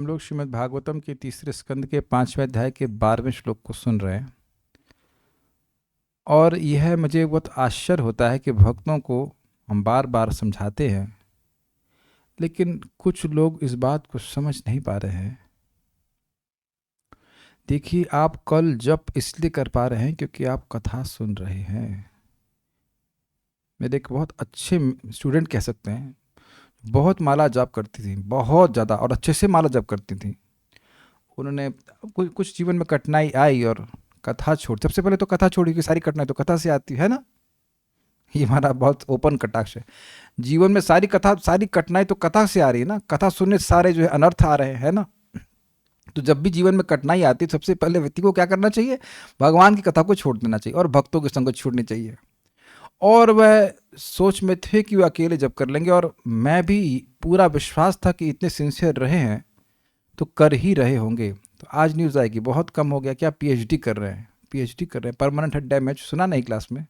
हम लोग श्रीमद् भागवतम के तीसरे स्कंद के 5वें अध्याय के 12वें श्लोक को सुन रहे हैं। और यह मुझे बहुत आश्चर्य होता है कि भक्तों को हम बार बार समझाते हैं, लेकिन कुछ लोग इस बात को समझ नहीं पा रहे हैं। देखिए, आप कल जप इसलिए कर पा रहे हैं क्योंकि आप कथा सुन रहे हैं। मेरे एक बहुत अच्छे स्टूडेंट कह सकते हैं, बहुत माला जप करती थी, बहुत ज़्यादा, और अच्छे से माला जप करती थी। उन्होंने कुछ जीवन में कठिनाई आई और कथा छोड़, सबसे पहले तो कथा छोड़ी कि सारी कठिनाई तो कथा से आती है ना। ये हमारा बहुत ओपन कटाक्ष है। जीवन में सारी कठिनाई तो कथा से आ रही है ना। कथा सुनने से सारे जो है अनर्थ आ रहे हैं ना। तो जब भी जीवन में कठिनाई आती है, सबसे पहले व्यक्ति को क्या करना चाहिए? भगवान की कथा को छोड़ देना चाहिए और भक्तों की संगत छोड़नी चाहिए। और वह सोच में थे कि वह अकेले जब कर लेंगे, और मैं भी पूरा विश्वास था कि इतने सिंसियर रहे हैं तो कर ही रहे होंगे। तो आज न्यूज़ आएगी बहुत कम हो गया, क्या पीएचडी कर रहे हैं, परमानेंट हेड डैमेज, सुना नहीं क्लास में।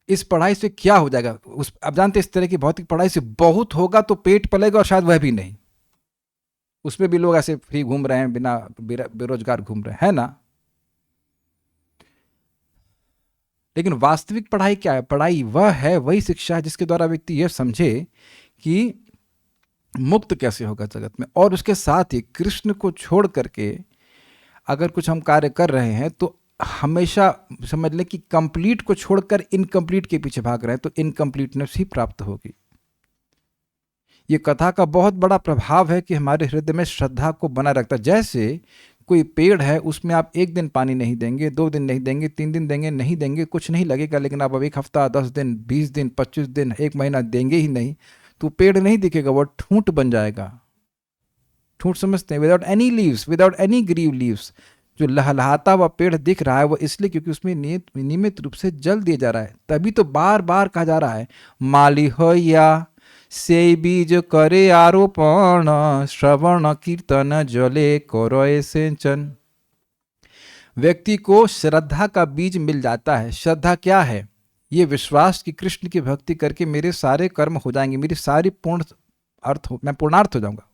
इस पढ़ाई से क्या हो जाएगा? अब जानते इस तरह की भौतिक पढ़ाई से बहुत होगा तो पेट पलेगा, और शायद वह भी नहीं। उसमें भी लोग ऐसे फ्री घूम रहे हैं, बिना बेरोजगार घूम रहे हैं ना। लेकिन वास्तविक पढ़ाई क्या है? पढ़ाई वह है, वही शिक्षा है जिसके द्वारा व्यक्ति यह समझे कि मुक्त कैसे होगा जगत में। और उसके साथ ही कृष्ण को छोड़ करके अगर कुछ हम कार्य कर रहे हैं तो हमेशा समझ लें कि कंप्लीट को छोड़कर इनकम्प्लीट के पीछे भाग रहे हैं, तो इनकम्प्लीटनेस ही प्राप्त होगी। ये कथा का बहुत बड़ा प्रभाव है कि हमारे हृदय में श्रद्धा को बनाए रखता है। जैसे कोई पेड़ है, उसमें आप एक दिन पानी नहीं देंगे, 2 दिन नहीं देंगे, 3 दिन देंगे, नहीं देंगे, कुछ नहीं लगेगा। लेकिन आप अब 1 हफ्ता, 10 दिन, 20 दिन, 25 दिन, 1 महीना देंगे ही नहीं, तो पेड़ नहीं दिखेगा, वो ठूंठ बन जाएगा। ठूंठ समझते हैं? Without any leaves, without any grieve leaves. जो लहलहाता हुआ पेड़ दिख रहा है वो इसलिए क्योंकि उसमें नियमित रूप से जल दिया जा रहा है। तभी तो बार बार कहा जा रहा है, माली होया से बीज करे आरोपण, श्रवण कीर्तन जले करोए सिंचन। व्यक्ति को श्रद्धा का बीज मिल जाता है। श्रद्धा क्या है? ये विश्वास कि कृष्ण की भक्ति करके मेरे सारे कर्म हो जाएंगे, मेरी सारी मैं पूर्णार्थ हो जाऊंगा।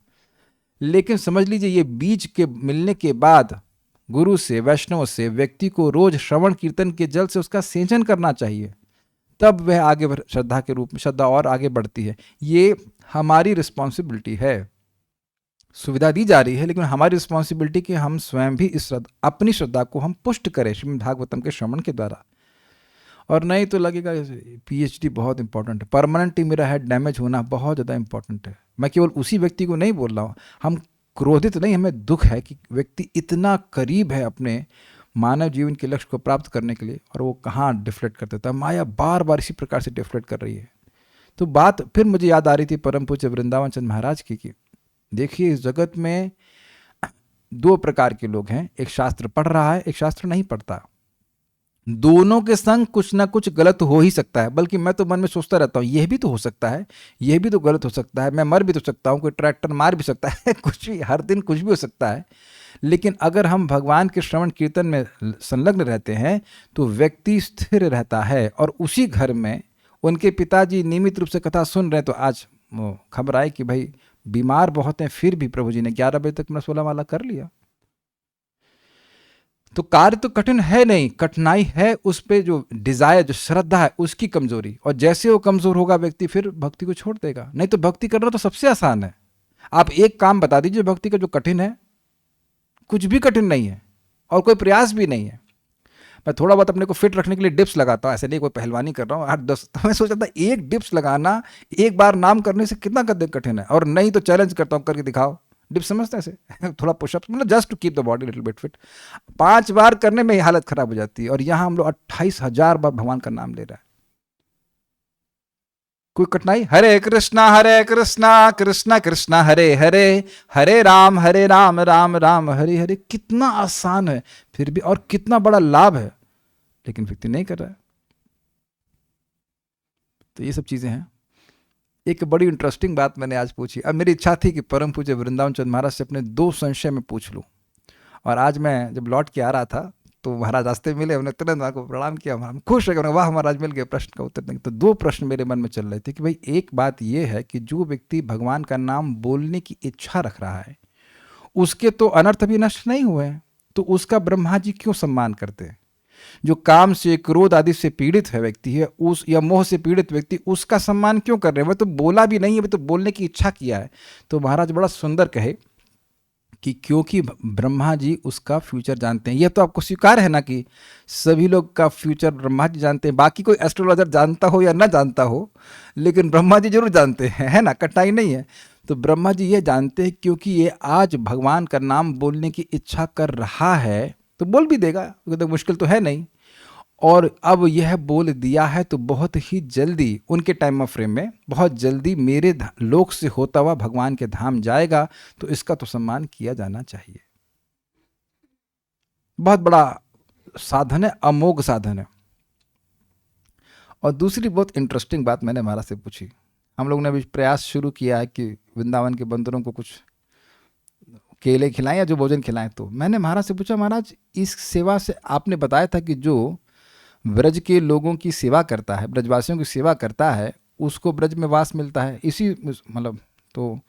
लेकिन समझ लीजिए, ये बीज के मिलने के बाद गुरु से, वैष्णव से व्यक्ति को रोज श्रवण कीर्तन के जल से उसका सेचन करना चाहिए, तब वह आगे श्रद्धा के रूप में श्रद्धा और आगे बढ़ती है। ये हमारी रिस्पॉन्सिबिलिटी है। सुविधा दी जा रही है, लेकिन हमारी रिस्पॉन्सिबिलिटी कि हम स्वयं भी अपनी श्रद्धा को हम पुष्ट करें श्रीमद् भागवतम के श्रवण के द्वारा। और नहीं तो लगेगा पीएचडी बहुत इंपॉर्टेंट है, परमानेंटली मेरा हेड डैमेज होना बहुत ज़्यादा इंपॉर्टेंट है। मैं केवल उसी व्यक्ति को नहीं बोल रहा हूँ, हम क्रोधित नहीं, हमें दुख है कि व्यक्ति इतना करीब है अपने मानव जीवन के लक्ष्य को प्राप्त करने के लिए, और वो कहाँ डिफ्लेक्ट कर देता है। माया बार बार इसी प्रकार से डिफ्लेक्ट कर रही है। तो बात फिर मुझे याद आ रही थी परम पूज्य वृंदावन चंद महाराज की कि देखिए, इस जगत में 2 प्रकार के लोग हैं, एक शास्त्र पढ़ रहा है, एक शास्त्र नहीं पढ़ता। दोनों के संग कुछ ना कुछ गलत हो ही सकता है। बल्कि मैं तो मन में सोचता रहता हूँ, यह भी तो हो सकता है, यह भी तो गलत हो सकता है, मैं मर भी तो सकता हूँ, कोई ट्रैक्टर मार भी सकता है कुछ भी, हर दिन कुछ भी हो सकता है। लेकिन अगर हम भगवान के श्रवण कीर्तन में संलग्न रहते हैं तो व्यक्ति स्थिर रहता है। और उसी घर में उनके पिताजी नियमित रूप से कथा सुन रहे हैं। तो आज खबर आई कि भाई बीमार बहुत हैं, फिर भी प्रभु जी ने 11 बजे तक मेरा 16 माला कर लिया। तो कार्य तो कठिन है नहीं, कठिनाई है उस पे जो डिजायर, जो श्रद्धा है, उसकी कमजोरी। और जैसे वो कमजोर होगा व्यक्ति फिर भक्ति को छोड़ देगा। नहीं तो भक्ति करना तो सबसे आसान है। आप एक काम बता दीजिए भक्ति का जो कठिन है। कुछ भी कठिन नहीं है और कोई प्रयास भी नहीं है। मैं थोड़ा बहुत अपने को फिट रखने के लिए डिप्स लगाता हूँ, ऐसे नहीं कोई पहलवानी कर रहा हूँ 8-10। तो मैं सोचा था एक डिप्स लगाना, एक बार नाम करने से कितना कठिन है। और नहीं तो चैलेंज करता हूँ, करके दिखाओ। डिप्स समझते हैं ऐसे थोड़ा पुशअप्स, मतलब just to keep the body little bit fit. 5 बार करने में हालत खराब हो जाती है, और यहाँ हम लोग 28,000 बार भगवान का नाम ले रहे हैं। कोई कठिनाई? हरे कृष्णा कृष्णा कृष्णा हरे हरे, हरे राम राम राम हरे हरे। कितना आसान है फिर भी, और कितना बड़ा लाभ है, लेकिन व्यक्ति नहीं कर रहा है। तो ये सब चीजें हैं। एक बड़ी इंटरेस्टिंग बात मैंने आज पूछी। अब मेरी इच्छा थी कि परम पूज्य वृंदावन चंद महाराज से अपने 2 संशय में पूछ लूं। और आज मैं जब लौट के आ रहा था तो महाराज रास्ते मिले, हमने तुरंत महाराज को प्रणाम किया, हम खुश हो गए, वाह महाराज मिल गए, प्रश्न का उत्तर देंगे। तो दो प्रश्न मेरे मन में चल रहे थे कि भाई एक बात ये है कि जो व्यक्ति भगवान का नाम बोलने की इच्छा रख रहा है उसके तो अनर्थ भी नष्ट नहीं हुए हैं, तो उसका ब्रह्मा जी क्यों सम्मान करते हैं? जो काम से, क्रोध आदि से पीड़ित है व्यक्ति है, उस या मोह से पीड़ित व्यक्ति, उसका सम्मान क्यों कर रहे हैं? वह तो बोला भी नहीं है, वह तो बोलने की इच्छा किया है। तो महाराज बड़ा सुंदर कहे कि क्योंकि ब्रह्मा जी उसका फ्यूचर जानते हैं। यह तो आपको स्वीकार है ना कि सभी लोग का फ्यूचर ब्रह्मा जी जानते हैं, बाकी कोई एस्ट्रोलॉजर जानता हो या ना जानता हो, लेकिन ब्रह्मा जी जरूर जानते हैं, है ना, कटाई नहीं है। तो ब्रह्मा जी ये जानते हैं क्योंकि ये आज भगवान का नाम बोलने की इच्छा कर रहा है तो बोल भी देगा, क्योंकि तो मुश्किल तो है नहीं। और अब यह बोल दिया है तो बहुत ही जल्दी उनके टाइम ऑफ फ्रेम में बहुत जल्दी मेरे लोक से होता हुआ भगवान के धाम जाएगा, तो इसका तो सम्मान किया जाना चाहिए। बहुत बड़ा साधन है, अमोघ साधन है। और दूसरी बहुत इंटरेस्टिंग बात मैंने महाराज से पूछी। हम लोग ने अभी प्रयास शुरू किया है कि वृंदावन के बंदरों को कुछ केले खिलाएं या जो भोजन खिलाएं। तो मैंने महाराज से पूछा, महाराज इस सेवा से आपने बताया था कि जो ब्रज के लोगों की सेवा करता है, ब्रजवासियों की सेवा करता है, उसको ब्रज में वास मिलता है, इसी मतलब, तो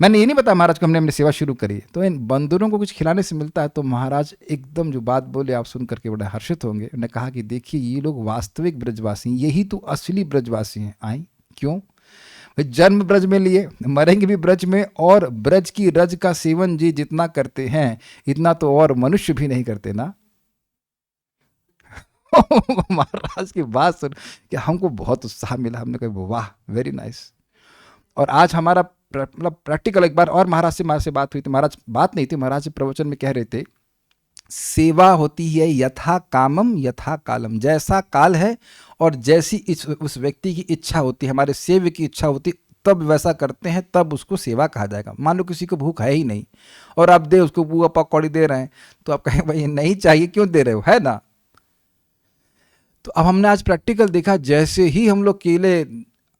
मैंने ये नहीं बताया महाराज को हमने सेवा शुरू करी, तो इन बंदरों को कुछ खिलाने से मिलता है। तो महाराज एकदम जो बात बोले आप सुन करके बड़े हर्षित होंगे। उन्होंने कहा कि देखिए ये लोग वास्तविक ब्रजवासी, यही तो असली ब्रजवासी हैं। आई क्यों? जन्म ब्रज में लिए, मरेंगे भी ब्रज में, और ब्रज की रज का सेवन जी जितना करते हैं इतना तो और मनुष्य भी नहीं करते ना। महाराज की बात सुन कि हमको बहुत उत्साह मिला। हमने कहा वाह वेरी नाइस। और आज हमारा मतलब प्रैक्टिकल एक बार और महाराज से बात हुई थी। महाराज बात नहीं थी, महाराज से प्रवचन में कह रहे थे सेवा होती है यथा कामम यथा कालम, जैसा काल है और जैसी उस व्यक्ति की इच्छा होती है, हमारे सेव्य की इच्छा होती तब वैसा करते हैं, तब उसको सेवा कहा जाएगा। मान लो किसी को भूख है ही नहीं और आप दे उसको बुआ पकौड़ी दे रहे हैं, तो आप कहेंगे भाई नहीं चाहिए क्यों दे रहे हो, है ना। तो अब हमने आज प्रैक्टिकल देखा, जैसे ही हम लोग केले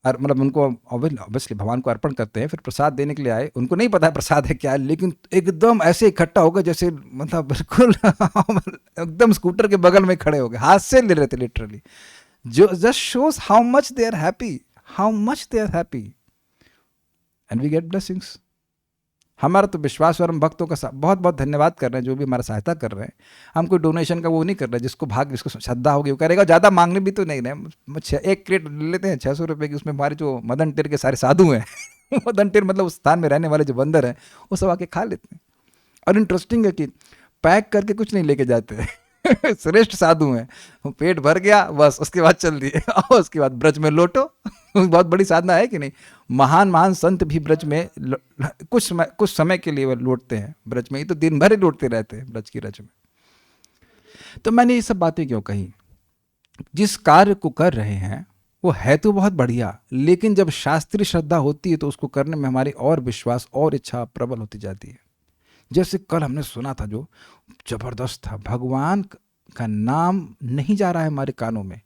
मतलब उनको ऑब्वियसली भगवान को अर्पण करते हैं, फिर प्रसाद देने के लिए आए, उनको नहीं पता है प्रसाद है क्या है, लेकिन एकदम ऐसे इकट्ठा हो गए जैसे मतलब बिल्कुल एकदम स्कूटर के बगल में खड़े हो गए, हाथ से ले रहे थे लिटरली। जो just shows how much they are happy, how much they are happy, and we get blessings. हमारा तो विश्वास और हम भक्तों का बहुत बहुत धन्यवाद कर रहे हैं जो भी हमारा सहायता कर रहे हैं। हम कोई डोनेशन का वो नहीं कर रहे, जिसको भाग जिसको श्रद्धा होगी वो करेगा, ज़्यादा मांगने भी तो नहीं रहे। एक क्रेट ले लेते हैं 600 रुपये की, उसमें हमारे जो मदन टेर के सारे साधु हैं मदन टेर मतलब उस स्थान में रहने वाले जो बंदर हैं वो सब आके खा लेते हैं। और इंटरेस्टिंग है कि पैक करके कुछ नहीं लेके जाते श्रेष्ठ साधु हैं, पेट भर गया बस, उसके बाद चल दिए और उसके बाद ब्रज में लौटो बहुत बड़ी साधना है कि नहीं। महान महान संत भी ब्रज में कुछ समय के लिए लौटते हैं ब्रज में, ही तो दिन भर ही लौटते रहते हैं ब्रज की रज में। तो मैंने ये सब बातें क्यों कही? जिस कार्य को कर रहे हैं वो है तो बहुत बढ़िया, लेकिन जब शास्त्रीय श्रद्धा होती है तो उसको करने में हमारी और विश्वास और इच्छा प्रबल होती जाती है। जैसे कल हमने सुना था जो जबरदस्त था, भगवान का नाम नहीं जा रहा है हमारे कानों में,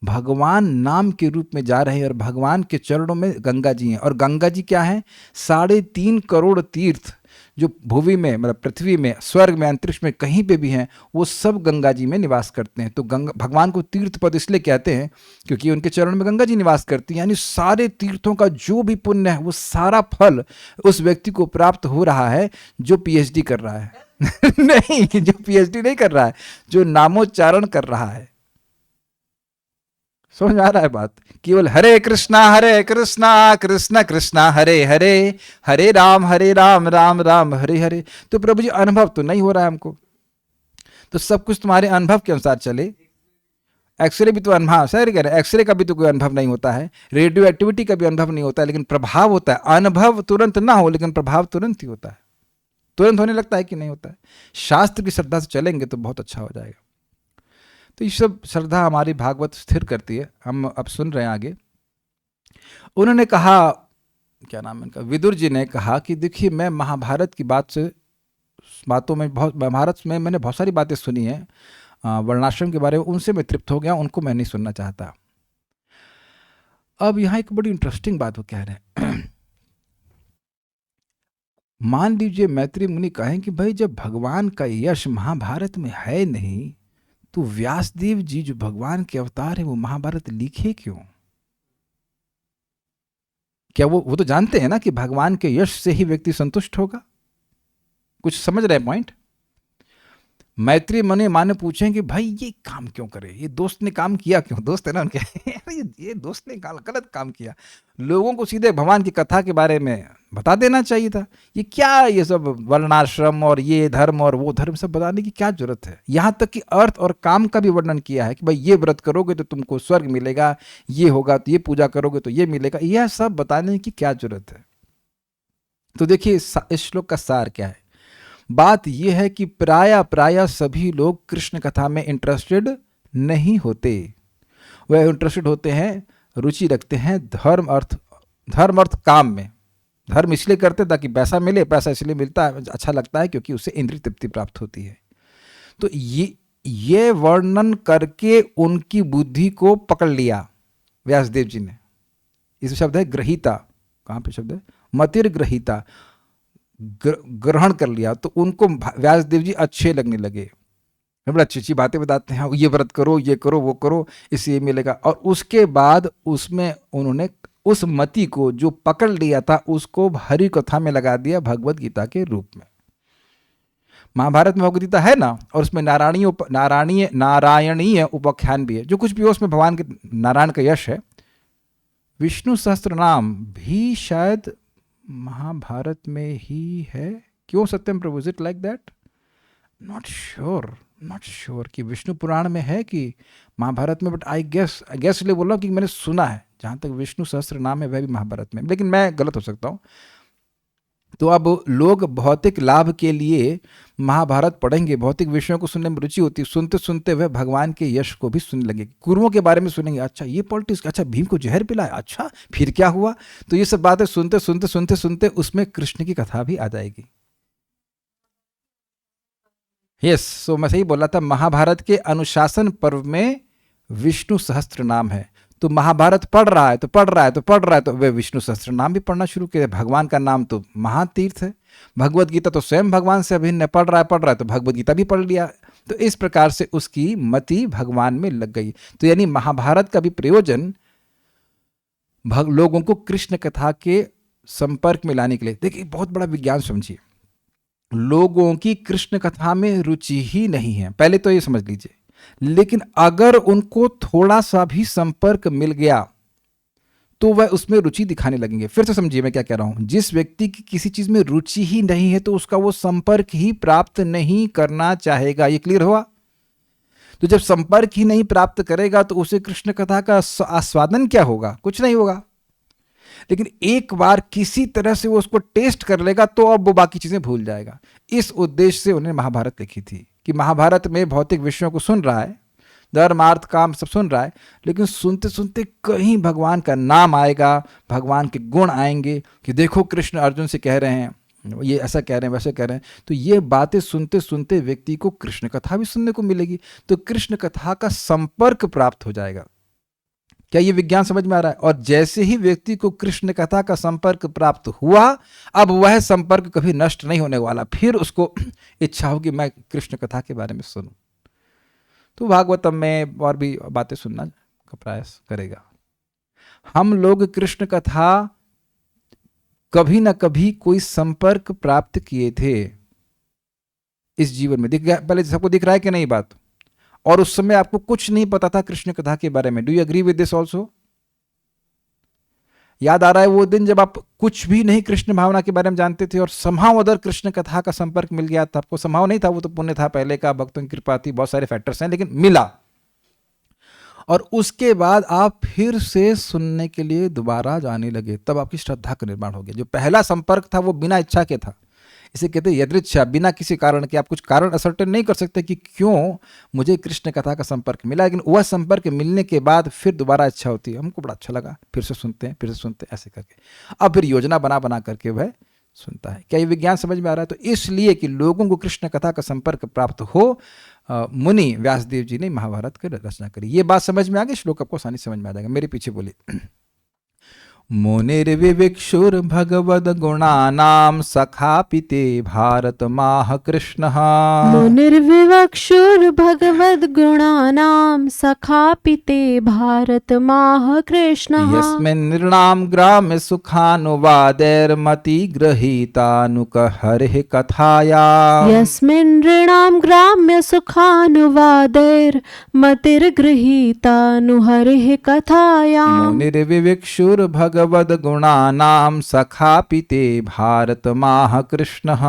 भगवान नाम के रूप में जा रहे हैं, और भगवान के चरणों में गंगा जी हैं। और गंगा जी क्या है? 3.5 करोड़ तीर्थ जो भूमि में मतलब पृथ्वी में, स्वर्ग में, अंतरिक्ष में कहीं पे भी हैं, वो सब गंगा जी में निवास करते हैं। तो गंगा भगवान को तीर्थ पद इसलिए कहते हैं क्योंकि उनके चरणों में गंगा जी निवास करती हैं। यानी सारे तीर्थों का जो भी पुण्य है वो सारा फल उस व्यक्ति को प्राप्त हो रहा है जो पीएचडी कर रहा है नहीं, जो पीएचडी नहीं कर रहा है, जो नामोच्चारण कर रहा है। समझ आ रहा है बात? केवल हरे कृष्णा कृष्ण कृष्णा हरे हरे, हरे राम राम राम हरे हरे। तो प्रभु जी अनुभव तो नहीं हो रहा है हमको, तो सब कुछ तुम्हारे अनुभव के अनुसार चले। एक्सरे भी तो अनुभव, सर कह रहे एक्सरे का भी तो कोई अनुभव नहीं होता है, रेडियो एक्टिविटी का भी अनुभव नहीं होता है, लेकिन प्रभाव होता है। अनुभव तुरंत ना हो लेकिन प्रभाव तुरंत ही होता है, तुरंत होने लगता है कि नहीं होता है। शास्त्र की श्रद्धा से चलेंगे तो बहुत अच्छा हो जाएगा। तो ये सब श्रद्धा हमारी भागवत स्थिर करती है। हम अब सुन रहे हैं आगे। उन्होंने कहा, क्या नाम है इनका, विदुर जी ने कहा कि देखिए मैं महाभारत की बातों में महाभारत में मैंने बहुत सारी बातें सुनी हैं वर्णाश्रम के बारे में, उनसे मैं तृप्त हो गया, उनको मैं नहीं सुनना चाहता। अब यहाँ एक बड़ी इंटरेस्टिंग बात वो कह रहे हैं मान लीजिए मैत्री मुनि कहें कि भाई जब भगवान का यश महाभारत में है नहीं तो व्यासदेव जी जो भगवान के अवतार है वो महाभारत लिखे क्यों? क्या वो तो जानते हैं ना कि भगवान के यश से ही व्यक्ति संतुष्ट होगा? कुछ समझ रहे पॉइंट? मैत्री मने माने पूछें कि भाई ये काम क्यों करे, ये दोस्त ने काम किया क्यों? दोस्त है ना उनके ये दोस्त ने गलत काम किया। लोगों को सीधे भगवान की कथा के बारे में बता देना चाहिए था। ये क्या ये सब वर्णाश्रम और ये धर्म और वो धर्म सब बताने की क्या जरूरत है? यहाँ तक कि अर्थ और काम का भी वर्णन किया है कि भाई ये व्रत करोगे तो तुमको स्वर्ग मिलेगा, ये होगा तो ये पूजा करोगे तो ये मिलेगा। यह सब बताने की क्या जरूरत है? तो देखिए इस श्लोक का सार क्या है। बात यह है कि प्राय सभी लोग कृष्ण कथा में इंटरेस्टेड नहीं होते। वह इंटरेस्टेड होते हैं, रुचि रखते हैं धर्म अर्थ काम में। धर्म इसलिए करते ताकि पैसा मिले, पैसा इसलिए मिलता है, अच्छा लगता है क्योंकि उससे इंद्रिय तृप्ति प्राप्त होती है। तो ये वर्णन करके उनकी बुद्धि को पकड़ लिया व्यासदेव जी ने। इस शब्द है ग्रहीता। कहाँ पे शब्द है? मतिर ग्रहीता, ग्रहण कर लिया। तो उनको व्यासदेव जी अच्छे लगने लगे, बड़ी अच्छी अच्छी बातें बताते हैं, ये व्रत करो, ये करो, वो करो, इससे ये मिलेगा। और उसके बाद उसमें उन्होंने उस मति को जो पकड़ लिया था उसको हरि कथा में लगा दिया भगवत गीता के रूप में। महाभारत में भगवत गीता है ना, और उसमें नारायणीय उपाख्यान भी है। जो कुछ भी हो उसमें भगवान के नारायण का यश है। विष्णु सहस्त्र नाम भी शायद महाभारत में ही है। क्यों Satyam Prabhu? Is it like that? Not sure कि विष्णु पुराण में है कि महाभारत में, बट आई गेस इसलिए बोल रहा हूँ कि मैंने सुना है जहाँ तक विष्णु सहस्त्र नाम है वह भी महाभारत में, लेकिन मैं गलत हो सकता हूँ। तो अब लोग भौतिक लाभ के लिए महाभारत पढ़ेंगे, भौतिक विषयों को सुनने में रुचि होती है, सुनते सुनते वह भगवान के यश को भी सुनने लगे। कुरुओं के बारे में सुनेंगे, अच्छा ये पॉलिटिक्स, अच्छा भीम को जहर पिलाया, अच्छा फिर क्या हुआ? तो ये सब बातें सुनते उसमें कृष्ण की कथा भी आ जाएगी। यस, सो मैं सही बोला था। महाभारत के अनुशासन पर्व में विष्णु सहस्त्र नाम है। तो महाभारत पढ़ रहा है तो वे विष्णु सहस्त्र नाम भी पढ़ना शुरू किया। भगवान का नाम तो महातीर्थ है। भगवत गीता तो स्वयं भगवान से अभिन्न है, पढ़ रहा है तो भगवत गीता भी पढ़ लिया। तो इस प्रकार से उसकी मति भगवान में लग गई। तो यानी महाभारत का भी प्रयोजन लोगों को कृष्ण कथा के संपर्क में लाने के लिए। देखिए बहुत बड़ा विज्ञान समझिए, लोगों की कृष्ण कथा में रुचि ही नहीं है, पहले तो ये समझ लीजिए। लेकिन अगर उनको थोड़ा सा भी संपर्क मिल गया तो वह उसमें रुचि दिखाने लगेंगे। फिर से समझिए मैं क्या कह रहा हूं। जिस व्यक्ति की किसी चीज में रुचि ही नहीं है तो उसका वो संपर्क ही प्राप्त नहीं करना चाहेगा। ये क्लियर हुआ? तो जब संपर्क ही नहीं प्राप्त करेगा तो उसे कृष्ण कथा का आस्वादन क्या होगा? कुछ नहीं होगा। लेकिन एक बार किसी तरह से वो उसको टेस्ट कर लेगा तो अब वो बाकी चीजें भूल जाएगा। इस उद्देश्य से उन्होंने महाभारत लिखी थी कि महाभारत में भौतिक विषयों को सुन रहा है, धर्म अर्थ काम सब सुन रहा है, लेकिन सुनते सुनते कहीं भगवान का नाम आएगा, भगवान के गुण आएंगे कि देखो कृष्ण अर्जुन से कह रहे हैं, ये ऐसा कह रहे हैं, वैसे कह रहे हैं। तो ये बातें सुनते सुनते व्यक्ति को कृष्ण कथा भी सुनने को मिलेगी, तो कृष्ण कथा का संपर्क प्राप्त हो जाएगा। क्या ये विज्ञान समझ में आ रहा है? और जैसे ही व्यक्ति को कृष्ण कथा का संपर्क प्राप्त हुआ, अब वह संपर्क कभी नष्ट नहीं होने वाला। फिर उसको इच्छा होगी मैं कृष्ण कथा के बारे में सुनूं, तो भागवतम में और भी बातें सुनना का प्रयास करेगा। हम लोग कृष्ण कथा कभी ना कभी कोई संपर्क प्राप्त किए थे इस जीवन में। दिख गया पहले सबको? दिख रहा है कि नहीं बात? और उस समय आपको कुछ नहीं पता था कृष्ण कथा के बारे में। Do you agree with this also? याद आ रहा है वो दिन जब आप कुछ भी नहीं कृष्ण भावना के बारे में जानते थे और समहाउ अदर कृष्ण कथा का संपर्क मिल गया था आपको? समहाउ नहीं था, वो तो पुण्य था पहले का, भक्तों की कृपा थी, बहुत सारे फैक्टर्स हैं, लेकिन मिला। और उसके बाद आप फिर से सुनने के लिए दोबारा जाने लगे, तब आपकी श्रद्धा का निर्माण हो गया। जो पहला संपर्क था वो बिना इच्छा के था। इसे कहते हैं यदृच्छा, बिना किसी कारण के। आप कुछ कारण असर्टेन नहीं कर सकते कि क्यों मुझे कृष्ण कथा का संपर्क मिला, लेकिन वह संपर्क मिलने के बाद फिर दोबारा इच्छा होती है, हमको बड़ा अच्छा लगा, फिर से सुनते हैं, ऐसे करके अब फिर योजना बना करके वह सुनता है। क्या ये विज्ञान समझ में आ रहा है? तो इसलिए कि लोगों को कृष्ण कथा का संपर्क प्राप्त हो, मुनि व्यासदेव जी ने महाभारत की रचना करी। ये बात समझ में आ गई? श्लोक आपको आसानी समझ में आ जाएगा। मेरे पीछे बोलिए। मुनिर्विविक्षुर भगवद गुणानाम सखापिते भारत माह कृष्णः। मुनिर्विवक्षुर भगवद गुणानाम सखापिते भारत माह कृष्णः। यस्मिन् नृणां ग्राम्य सुखानुवादैर्मति गृहीतानुक हरिः कथाया। यस्मिन् नृणां ग्राम्य सुखानुवादैर्मतिर्गृहीतानुहरिः कथायाम्। मुनिर्विविक्षुर भगवद गुणानाम सखापिते भारत माह कृष्णः।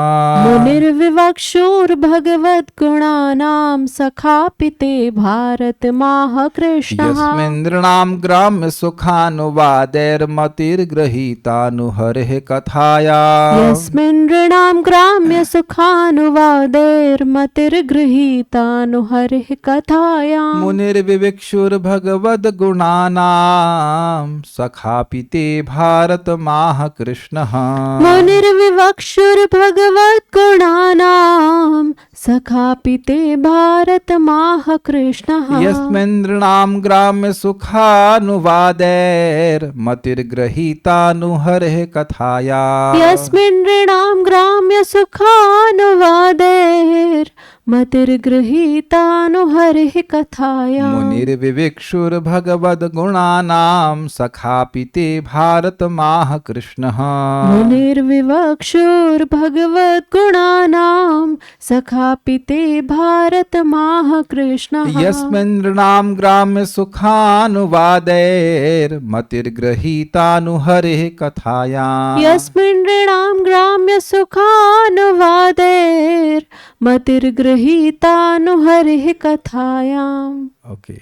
मुनिर्विवक्षुर भगवद गुणानाम सखापिते भारत माह कृष्णः। यस्मिन् नृणां ग्राम्य सुखानुवादैर्मतिर्गृहीतानुहरिः कथाया। यस्मिन् नृणां ग्राम्य सुखानुवादैर्मतिर्गृहीतानुहरिः कथायाम्। मुनिर्विविक्षुर भगवद गुणानाम सखापिते भारत माह कृष्णः। मुनिर्विवक्षुर भगवद गुणानाम सखापिते भारत माह कृष्णः। यस्मिन् नृणां ग्राम्य सुखानुवादैर्मतिर्गृहीतानुहरिः कथाया। यस्मिन् नृणां ग्राम्य सुखानुवादैर्मतिर्गृहीतानुहरिः कथायाम्। मुनिर्विविक्षुर भगवद गुणानाम सखापिते भारत माह कृष्णः। मुनिर्विवक्षुर भगवद गुणानाम सखापिते भारत माह कृष्णः। यस्मिन् नृणां ग्राम्य सुखानुवादैर्मतिर्गृहीतानुहरिः कथाया। यस्मिन् नृणां ग्राम्य सुखानुवादैर्मतिर्गृहीतानुहरिः कथायाम्। ओके।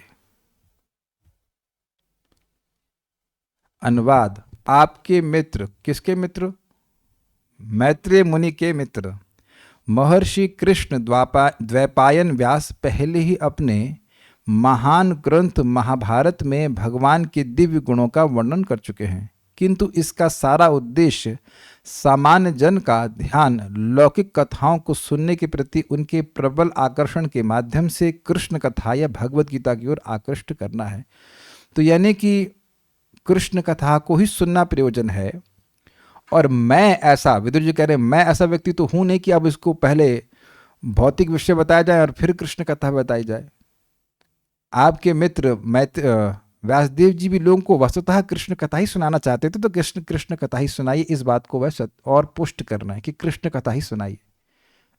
अनुवाद। आपके मित्र, किसके मित्र? मैत्रेय मुनि के मित्र महर्षि कृष्ण द्वैपायन व्यास पहले ही अपने महान ग्रंथ महाभारत में भगवान के दिव्य गुणों का वर्णन कर चुके हैं, किंतु इसका सारा उद्देश्य सामान्य जन का ध्यान लौकिक कथाओं को सुनने के प्रति उनके प्रबल आकर्षण के माध्यम से कृष्ण कथा या भगवत गीता की ओर आकृष्ट करना है। तो यानी कि कृष्ण कथा को ही सुनना प्रयोजन है। और मैं ऐसा, विदुर जी कह रहे हैं, मैं ऐसा व्यक्ति तो हूं नहीं कि अब इसको पहले भौतिक विषय बताया जाए और फिर कृष्ण कथा बताई जाए। आपके मित्र व्यासदेव जी भी लोगों को वस्तुतः कृष्ण कथा ही सुनाना चाहते थे, तो कृष्ण कथा ही सुनाइए। इस बात को वह और पुष्ट करना है कि कृष्ण कथा ही सुनाइए।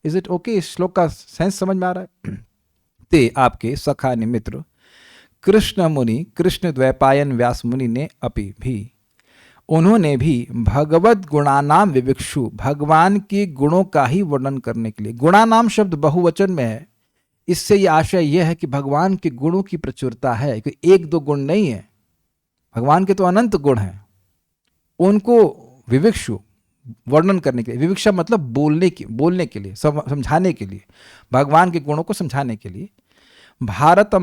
Is it okay? इस श्लोक का सेंस समझ में आ रहा है? ते आपके सखा मित्र कृष्ण मुनि, कृष्ण द्वैपायन व्यास मुनि ने उन्होंने भी भगवत गुणानाम विविक्षु, भगवान के गुणों का ही वर्णन करने के लिए। गुणानाम शब्द बहुवचन में है। इससे यह आशय यह है कि भगवान के गुणों की प्रचुरता है, कि एक दो गुण नहीं है, भगवान के तो अनंत गुण हैं। उनको विविक्षु वर्णन करने के लिए, विविक्षा मतलब बोलने के लिए, समझाने के लिए, भगवान के गुणों को समझाने के लिए। भारत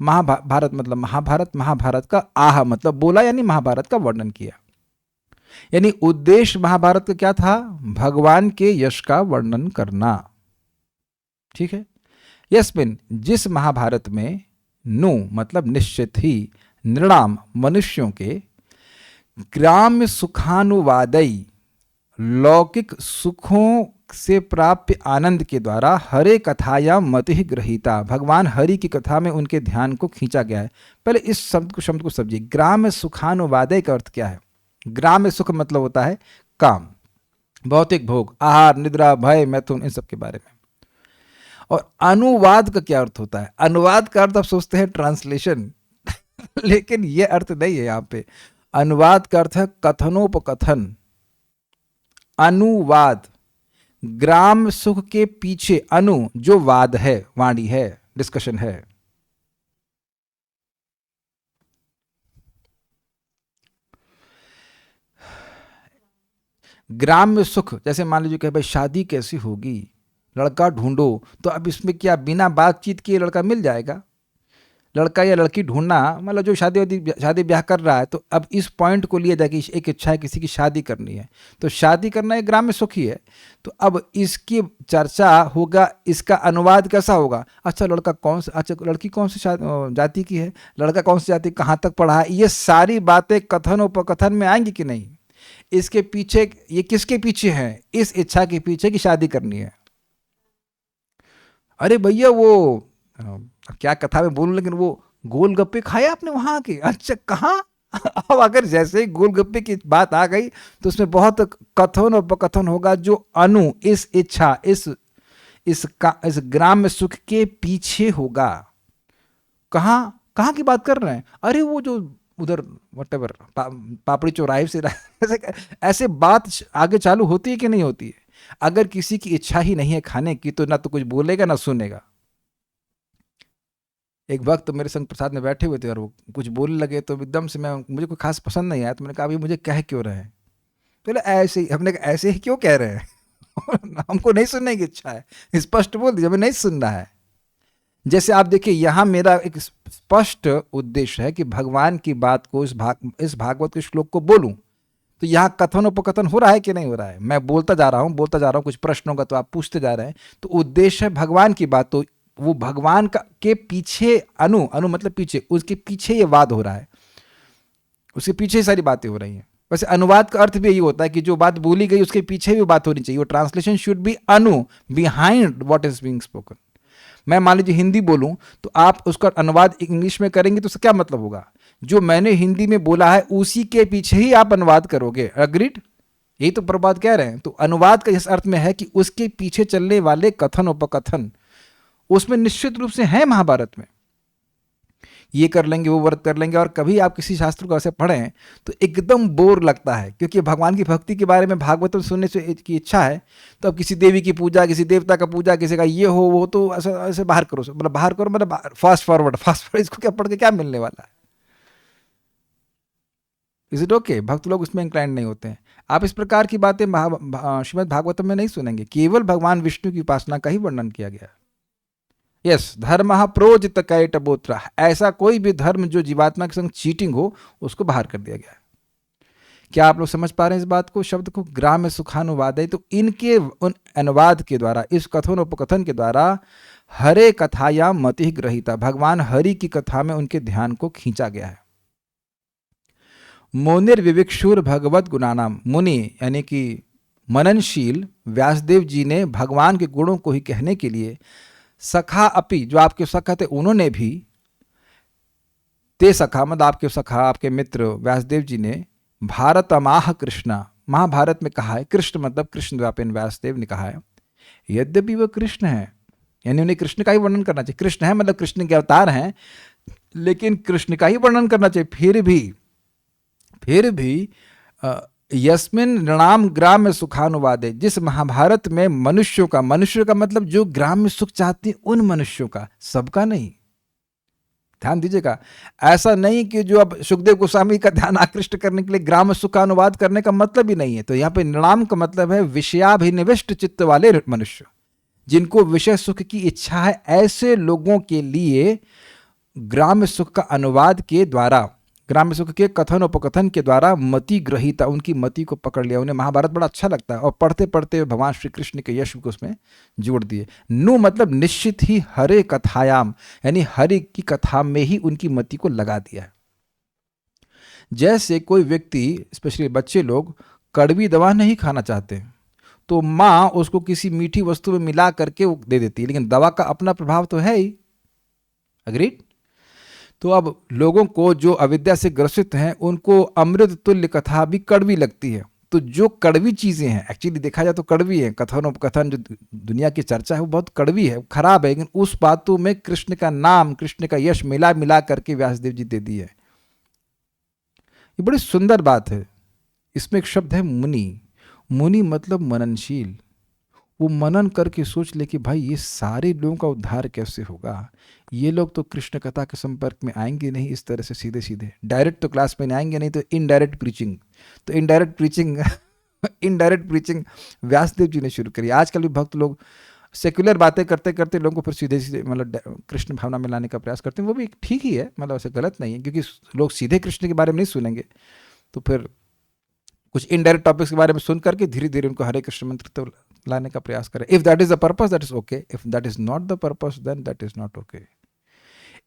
महाभारत मतलब महाभारत, महाभारत का आह मतलब बोला, यानी महाभारत का वर्णन किया। यानी उद्देश्य महाभारत का क्या था? भगवान के यश का वर्णन करना। ठीक है। यस्मिन, जिस महाभारत में, नु मतलब निश्चित ही, नृणाम मनुष्यों के, ग्राम्य सुखानुवादई लौकिक सुखों से प्राप्त आनंद के द्वारा हरे कथाया मति गृहीता, भगवान हरि की कथा में उनके ध्यान को खींचा गया है। पहले इस शब्द को समझिए। ग्राम्य सुखानुवादय का अर्थ क्या है? ग्राम्य सुख मतलब होता है काम, भौतिक भोग, आहार, निद्रा, भय, मैथुन, इन सब के बारे में। और अनुवाद का क्या अर्थ होता है? अनुवाद का अर्थ आप सोचते हैं ट्रांसलेशन लेकिन यह अर्थ नहीं है यहाँ पे। अनुवाद का अर्थ है कथनोपकथन। अनुवाद, ग्राम सुख के पीछे अनु जो वाद है, वाणी है, डिस्कशन है। ग्राम्य सुख, जैसे मान लीजिए कि भाई शादी कैसी होगी, लड़का ढूंढो, तो अब इसमें क्या बिना बातचीत किए लड़का मिल जाएगा? लड़का या लड़की ढूंढना, मतलब जो शादी ब्याह कर रहा है, तो अब इस पॉइंट को लिया जाए कि एक इच्छा है, किसी की शादी करनी है, तो शादी करना एक ग्राम्य सुख ही है। तो अब इसकी चर्चा होगा, इसका अनुवाद कैसा होगा? अच्छा लड़का कौन सा, अच्छा लड़की कौन सी जाति की है, लड़का कौन सी जाति, कहाँ तक पढ़ा है, ये सारी बातें कथन उपकथन में आएंगी कि नहीं? इसके पीछे, ये किसके पीछे है? इस इच्छा के पीछे की शादी करनी है। अरे भैया वो क्या कथा में बोलूं, लेकिन वो गोलगप्पे खाए आपने वहां के? अच्छा कहाँ? अब अगर जैसे ही गोलगप्पे की बात आ गई तो उसमें बहुत कथन और उपकथन होगा जो इस इच्छा, इस ग्राम्य सुख के पीछे होगा। कहाँ की बात कर रहे हैं? अरे वो जो उधर वटेवर पापड़ी चौराहे से ऐसे बात आगे चालू होती है कि नहीं होती है? अगर किसी की इच्छा ही नहीं है खाने की तो ना तो कुछ बोलेगा ना सुनेगा। एक वक्त तो मेरे संग प्रसाद में बैठे हुए थे और वो कुछ बोलने लगे, तो एकदम से मुझे कोई खास पसंद नहीं आया, तो मैंने कहा अभी मुझे कह क्यों रहे हैं? तो ऐसे ही, हमने कहा ऐसे ही क्यों कह रहे हैं? हमको नहीं सुनने की इच्छा है, स्पष्ट बोल दीजिए, हमें नहीं सुनना है। जैसे आप देखिए, यहाँ मेरा एक स्पष्ट उद्देश्य है कि भगवान की बात को इस भागवत के श्लोक को बोलूं, तो यहाँ कथन उपकथन हो रहा है कि नहीं हो रहा है? मैं बोलता जा रहा हूँ, कुछ प्रश्नों का तो आप पूछते जा रहे हैं, तो उद्देश्य है भगवान की बात, तो वो भगवान के पीछे अनु मतलब पीछे, उसके पीछे ये वाद हो रहा है, उसके पीछे सारी बातें हो रही हैं। वैसे अनुवाद का अर्थ भी यही होता है कि जो बात बोली गई उसके पीछे भी बात होनी चाहिए। वो translation should be Anu, behind what is being spoken. मैं मान लीजिए हिंदी बोलूं तो आप उसका अनुवाद इंग्लिश में करेंगे तो उसका क्या मतलब होगा? जो मैंने हिंदी में बोला है उसी के पीछे ही आप अनुवाद करोगे। अग्रीड? यही तो प्रबाद कह रहे हैं। तो अनुवाद का इस अर्थ में है कि उसके पीछे चलने वाले कथन उपकथन उसमें निश्चित रूप से है। महाभारत में ये कर लेंगे, वो व्रत कर लेंगे, और कभी आप किसी शास्त्र को ऐसे पढ़ें तो एकदम बोर लगता है, क्योंकि भगवान की भक्ति के बारे में भागवतम सुनने से की इच्छा है, तो अब किसी देवी की पूजा, किसी देवता का पूजा, किसी का ये हो वो, तो ऐसे बाहर करो, मतलब बाहर करो, मतलब फास्ट फॉरवर्ड, इसको क्या पढ़ के क्या मिलने वाला है? Is it okay? भक्त लोग उसमें इंक्लाइंड नहीं होते हैं। आप इस प्रकार की बातें श्रीमद् भागवतम में नहीं सुनेंगे। केवल भगवान विष्णु की उपासना का ही वर्णन किया गया है। यस, धर्म प्रोजित कैटबोत्र, ऐसा कोई भी धर्म जो जीवात्मा के संग चीटिंग हो उसको बाहर कर दिया गया है। क्या आप लोग समझ पा रहे हैं इस बात को? शब्द को ग्राम्य सुखानुवाद है, तो इनके उन अनुवाद के द्वारा, इस कथन उपकथन के द्वारा हरे कथाया मति ग्रहिता, भगवान हरि की कथा में उनके ध्यान को खींचा गया है। मोनिर विविक्षुर भगवत गुणानाम, मुनि यानी कि मननशील व्यासदेव जी ने भगवान के गुणों को ही कहने के लिए सखा अपि, जो आपके सखा थे उन्होंने भी, ते सखा मतलब आपके सखा, आपके मित्र व्यासदेव जी ने भारत माह कृष्णा, महाभारत में कहा है। कृष्ण मतलब कृष्ण व्यापिन व्यासदेव ने कहा है, यद्यपि वह कृष्ण है, यानी उन्हें कृष्ण का ही वर्णन करना चाहिए। कृष्ण है मतलब कृष्ण के अवतार हैं, लेकिन कृष्ण का ही वर्णन करना चाहिए। फिर भी यस्मिन नृणाम ग्राम्य सुखानुवादे, जिस महाभारत में मनुष्य का मतलब जो ग्राम्य सुख चाहते हैं उन मनुष्यों का, सबका नहीं। ध्यान दीजिएगा, ऐसा नहीं कि जो अब सुखदेव गोस्वामी का ध्यान आकृष्ट करने के लिए ग्राम्य सुख का अनुवाद करने का मतलब ही नहीं है। तो यहाँ पे नृणाम का मतलब है विषयाभिनिविष्ट चित्त वाले मनुष्य, जिनको विषय सुख की इच्छा है। ऐसे लोगों के लिए ग्राम्य सुख का अनुवाद के द्वारा, ग्राम्य सुख के कथन उपकथन के द्वारा मति ग्रहिता, उनकी मति को पकड़ लिया। उन्हें महाभारत बड़ा अच्छा लगता है और पढ़ते पढ़ते भगवान श्री कृष्ण के यश को उसमें जोड़ दिए। नु मतलब निश्चित ही हरे कथायाम, यानी हरि की कथा में ही उनकी मति को लगा दिया है। जैसे कोई व्यक्ति, स्पेशली बच्चे लोग, कड़वी दवा नहीं खाना चाहते तो माँ उसको किसी मीठी वस्तु में मिला करके वो दे देती है, लेकिन दवा का अपना प्रभाव तो है ही। अग्रीड? तो अब लोगों को जो अविद्या से ग्रसित हैं उनको अमृत तुल्य कथा भी कड़वी लगती है। तो जो कड़वी चीज़ें हैं, एक्चुअली देखा जाए तो कड़वी है, कथन उपकथन जो दुनिया की चर्चा है वो बहुत कड़वी है, खराब है, लेकिन उस बातों में कृष्ण का नाम, कृष्ण का यश मिला करके व्यासदेव जी दे दिए है। ये बड़ी सुंदर बात है। इसमें एक शब्द है मुनि। मुनि मतलब मननशील। वो मनन करके सोच ले कि भाई ये सारे लोगों का उद्धार कैसे होगा। ये लोग तो कृष्ण कथा के संपर्क में आएंगे नहीं इस तरह से सीधे सीधे, डायरेक्ट तो क्लास में नहीं आएंगे, नहीं तो इनडायरेक्ट प्रीचिंग। तो इनडायरेक्ट प्रीचिंग व्यासदेव जी ने शुरू करी। आजकल भी भक्त लोग सेक्युलर बातें करते करते लोगों को फिर सीधे सीधे मतलब कृष्ण भावना में लाने का प्रयास करते हैं, वो भी ठीक ही है, मतलब ऐसे गलत नहीं है, क्योंकि लोग सीधे कृष्ण के बारे में नहीं सुनेंगे, तो फिर कुछ इनडायरेक्ट टॉपिक्स के बारे में सुन करके धीरे धीरे उनको हरे कृष्ण मंत्र तो लाने का प्रयास करें. If that is the purpose, that is okay. If that is not the purpose, then that is not okay.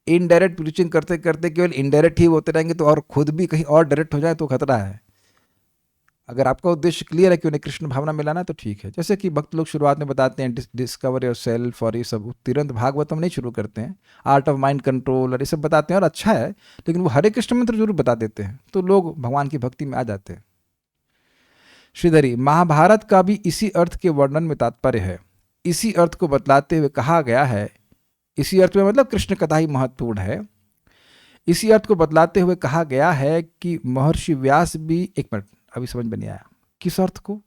Indirect preaching करते करते केवल इनडायरेक्ट ही होते रहेंगे तो और खुद भी कहीं और डायरेक्ट हो जाए तो खतरा है. अगर आपका उद्देश्य क्लियर है कि उन्हें कृष्ण भावना में लाना है तो ठीक है. जैसे कि भक्त लोग शुरुआत में बताते हैं डिस्कवर योर सेल्फ और ये सब, तुरंत भागवतम नहीं शुरू करते हैं, आर्ट ऑफ माइंड कंट्रोल और ये सब बताते हैं और अच्छा है, लेकिन वो हरे कृष्ण मंत्र जरूर बता देते हैं तो लोग भगवान की भक्ति में आ जाते हैं. श्रीधरी, महाभारत का भी इसी अर्थ के वर्णन में तात्पर्य है. इसी अर्थ को बतलाते हुए कहा गया है, इसी अर्थ में मतलब कृष्ण कथा ही महत्वपूर्ण है. इसी अर्थ को बतलाते हुए कहा गया है कि महर्षि व्यास भी, एक मिनट अभी समझ में नहीं आया किस अर्थ को.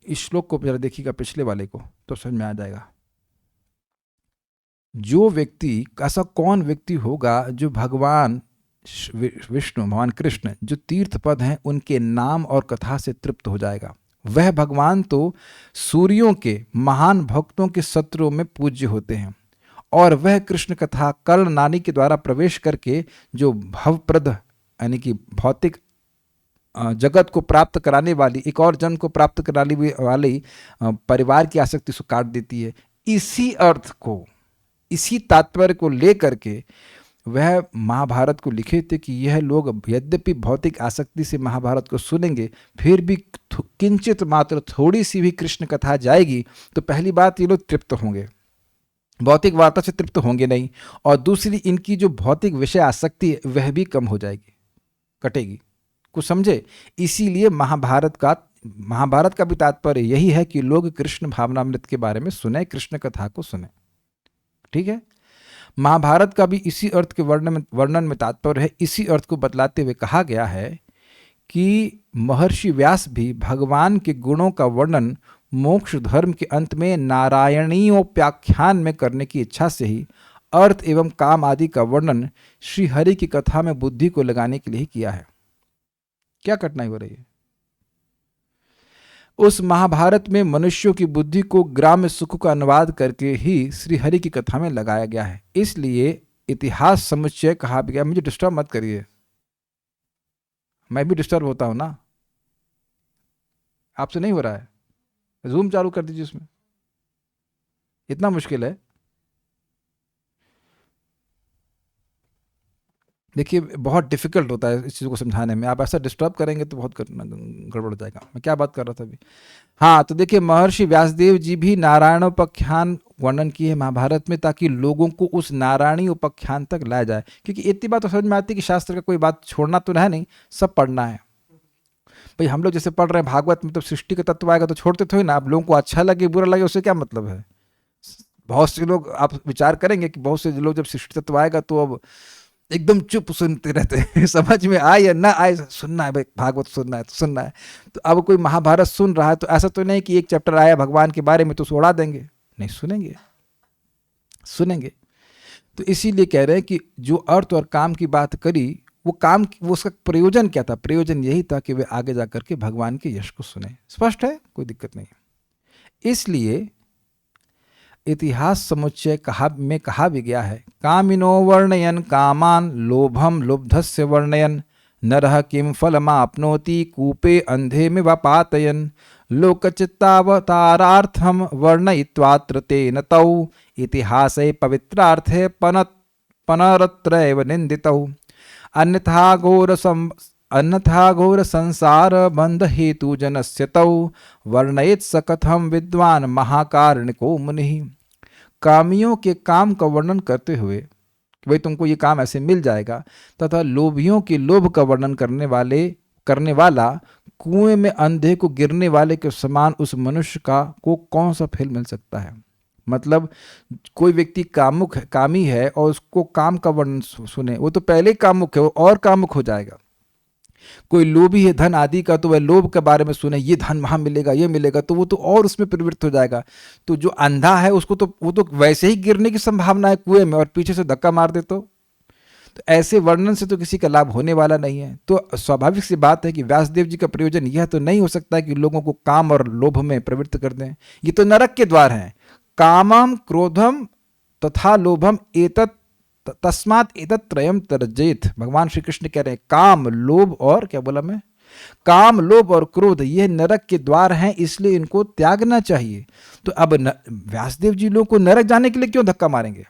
इस श्लोक को जरा देखिएगा पिछले वाले को तो समझ में आ जाएगा. जो व्यक्ति, ऐसा कौन व्यक्ति होगा जो भगवान विष्णु, भगवान कृष्ण जो तीर्थ पद हैं उनके नाम और कथा से तृप्त हो जाएगा. वह भगवान तो सूर्यों के महान भक्तों के सत्रों में पूज्य होते हैं, और वह कृष्ण कथा कर्ण नानी के द्वारा प्रवेश करके जो भवप्रद यानी कि भौतिक जगत को प्राप्त कराने वाली, एक और जन्म को प्राप्त कराने वाली परिवार की आसक्ति से काट देती है. इसी अर्थ को, इसी तात्पर्य को लेकर के वह महाभारत को लिखे थे कि यह लोग यद्यपि भौतिक आसक्ति से महाभारत को सुनेंगे, फिर भी किंचित मात्र थोड़ी सी भी कृष्ण कथा जाएगी तो पहली बात ये लोग तृप्त होंगे, भौतिक वार्ता से तृप्त होंगे नहीं, और दूसरी इनकी जो भौतिक विषय आसक्ति है वह भी कम हो जाएगी, कटेगी. कुछ समझे? इसीलिए महाभारत का भी तात्पर्य यही है कि लोग कृष्ण भावनामृत के बारे में सुने, कृष्ण कथा को सुने. ठीक है. महाभारत का भी इसी अर्थ के वर्णन में तात्पर्य है. इसी अर्थ को बतलाते हुए कहा गया है कि महर्षि व्यास भी भगवान के गुणों का वर्णन मोक्ष धर्म के अंत में नारायणीयोपाख्यान में करने की इच्छा से ही अर्थ एवं काम आदि का वर्णन श्री हरि की कथा में बुद्धि को लगाने के लिए ही किया है. क्या कठिनाई हो रही है? उस महाभारत में मनुष्यों की बुद्धि को ग्राम्य सुख का अनुवाद करके ही श्री हरि की कथा में लगाया गया है. इसलिए इतिहास समुच्चय कहा गया. मुझे डिस्टर्ब मत करिए, मैं भी डिस्टर्ब होता हूं ना, आपसे नहीं हो रहा है. जूम चालू कर दीजिए, उसमें इतना मुश्किल है. देखिए बहुत डिफिकल्ट होता है इस चीज़ को समझाने में. आप ऐसा डिस्टर्ब करेंगे तो बहुत गड़बड़ हो जाएगा. मैं क्या बात कर रहा था अभी? हाँ, तो देखिए महर्षि व्यासदेव जी भी नारायणोपाख्यान वर्णन किए महाभारत में, ताकि लोगों को उस नारायणी उपाख्यान तक लाया जाए. क्योंकि इतनी बात तो समझ में आती है कि शास्त्र का कोई बात छोड़ना तो है नहीं, सब पढ़ना है. भाई हम लोग जैसे पढ़ रहे हैं भागवत में, तो सृष्टि का तत्व आएगा तो छोड़ते थोड़ी ना. अब लोगों को अच्छा लगे बुरा लगे उससे क्या मतलब है? बहुत से लोग, आप विचार करेंगे कि बहुत से लोग जब सृष्टि तत्व आएगा तो अब एकदम चुप सुनते रहते हैं. समझ में आए या ना आए, सुनना है भाई, भागवत सुनना है तो सुनना है. तो अब कोई महाभारत सुन रहा है तो ऐसा तो नहीं कि एक चैप्टर आया भगवान के बारे में तो उड़ा देंगे, नहीं, सुनेंगे. तो इसीलिए कह रहे हैं कि जो अर्थ और काम की बात करी, वो उसका प्रयोजन क्या था? प्रयोजन यही था कि वे आगे जाकर के भगवान के यश को सुने. स्पष्ट है, कोई दिक्कत नहीं है. इसलिए इतिहास समुच्चय में कहा भी गया है, कामिनो वर्णयन कामान लोभम लुब्धस्य वर्णयन नरः किम फलमाप्नोति कूपे अंधे में वपातयन लोकचित्तावतारार्थम वर्णयित्वात्र तेन तौ इतिहासे पवित्रार्थे पनरत्रैव निंदितौ अन्यथा घोर संसार बंध हेतु जनस्य तौ वर्णयित स कथम विद्वान महाकारुणिको मुनिः. कामियों के काम का वर्णन करते हुए कि भाई तुमको ये काम ऐसे मिल जाएगा, तथा लोभियों के लोभ का वर्णन करने वाला कुएं में अंधे को गिरने वाले के समान उस मनुष्य को कौन सा फल मिल सकता है? मतलब कोई व्यक्ति कामी है और उसको काम का वर्णन सुने, वो तो पहले कामुक है, वो और कामुक हो जाएगा. कोई लोभी है धन आदि का, तो वह लोभ के बारे में सुने, ये धन वहां मिलेगा, ये मिलेगा, तो वो तो और उसमें प्रवृत्त हो जाएगा. तो जो अंधा है उसको तो वो तो वैसे ही गिरने की संभावना है कुएं में, और पीछे से धक्का मार दे तो तो ऐसे वर्णन से तो किसी का लाभ होने वाला नहीं है। तो स्वाभाविक सी बात है कि व्यासदेव जी का प्रयोजन यह तो नहीं हो सकता कि लोगों को काम और लोभ में प्रवृत्त कर दें। ये तो नरक के द्वार हैं। कामम क्रोधम तथा लोभम एतत् तस्मात् एतत् त्रयम त्यजेत। भगवान श्री कृष्ण कह रहे हैं काम, लोभ और क्या बोला मैं, काम, लोभ और क्रोध ये नरक के द्वार हैं, इसलिए इनको त्यागना चाहिए। तो अब व्यासदेव जी लोगों को नरक जाने के लिए क्यों धक्का मारेंगे?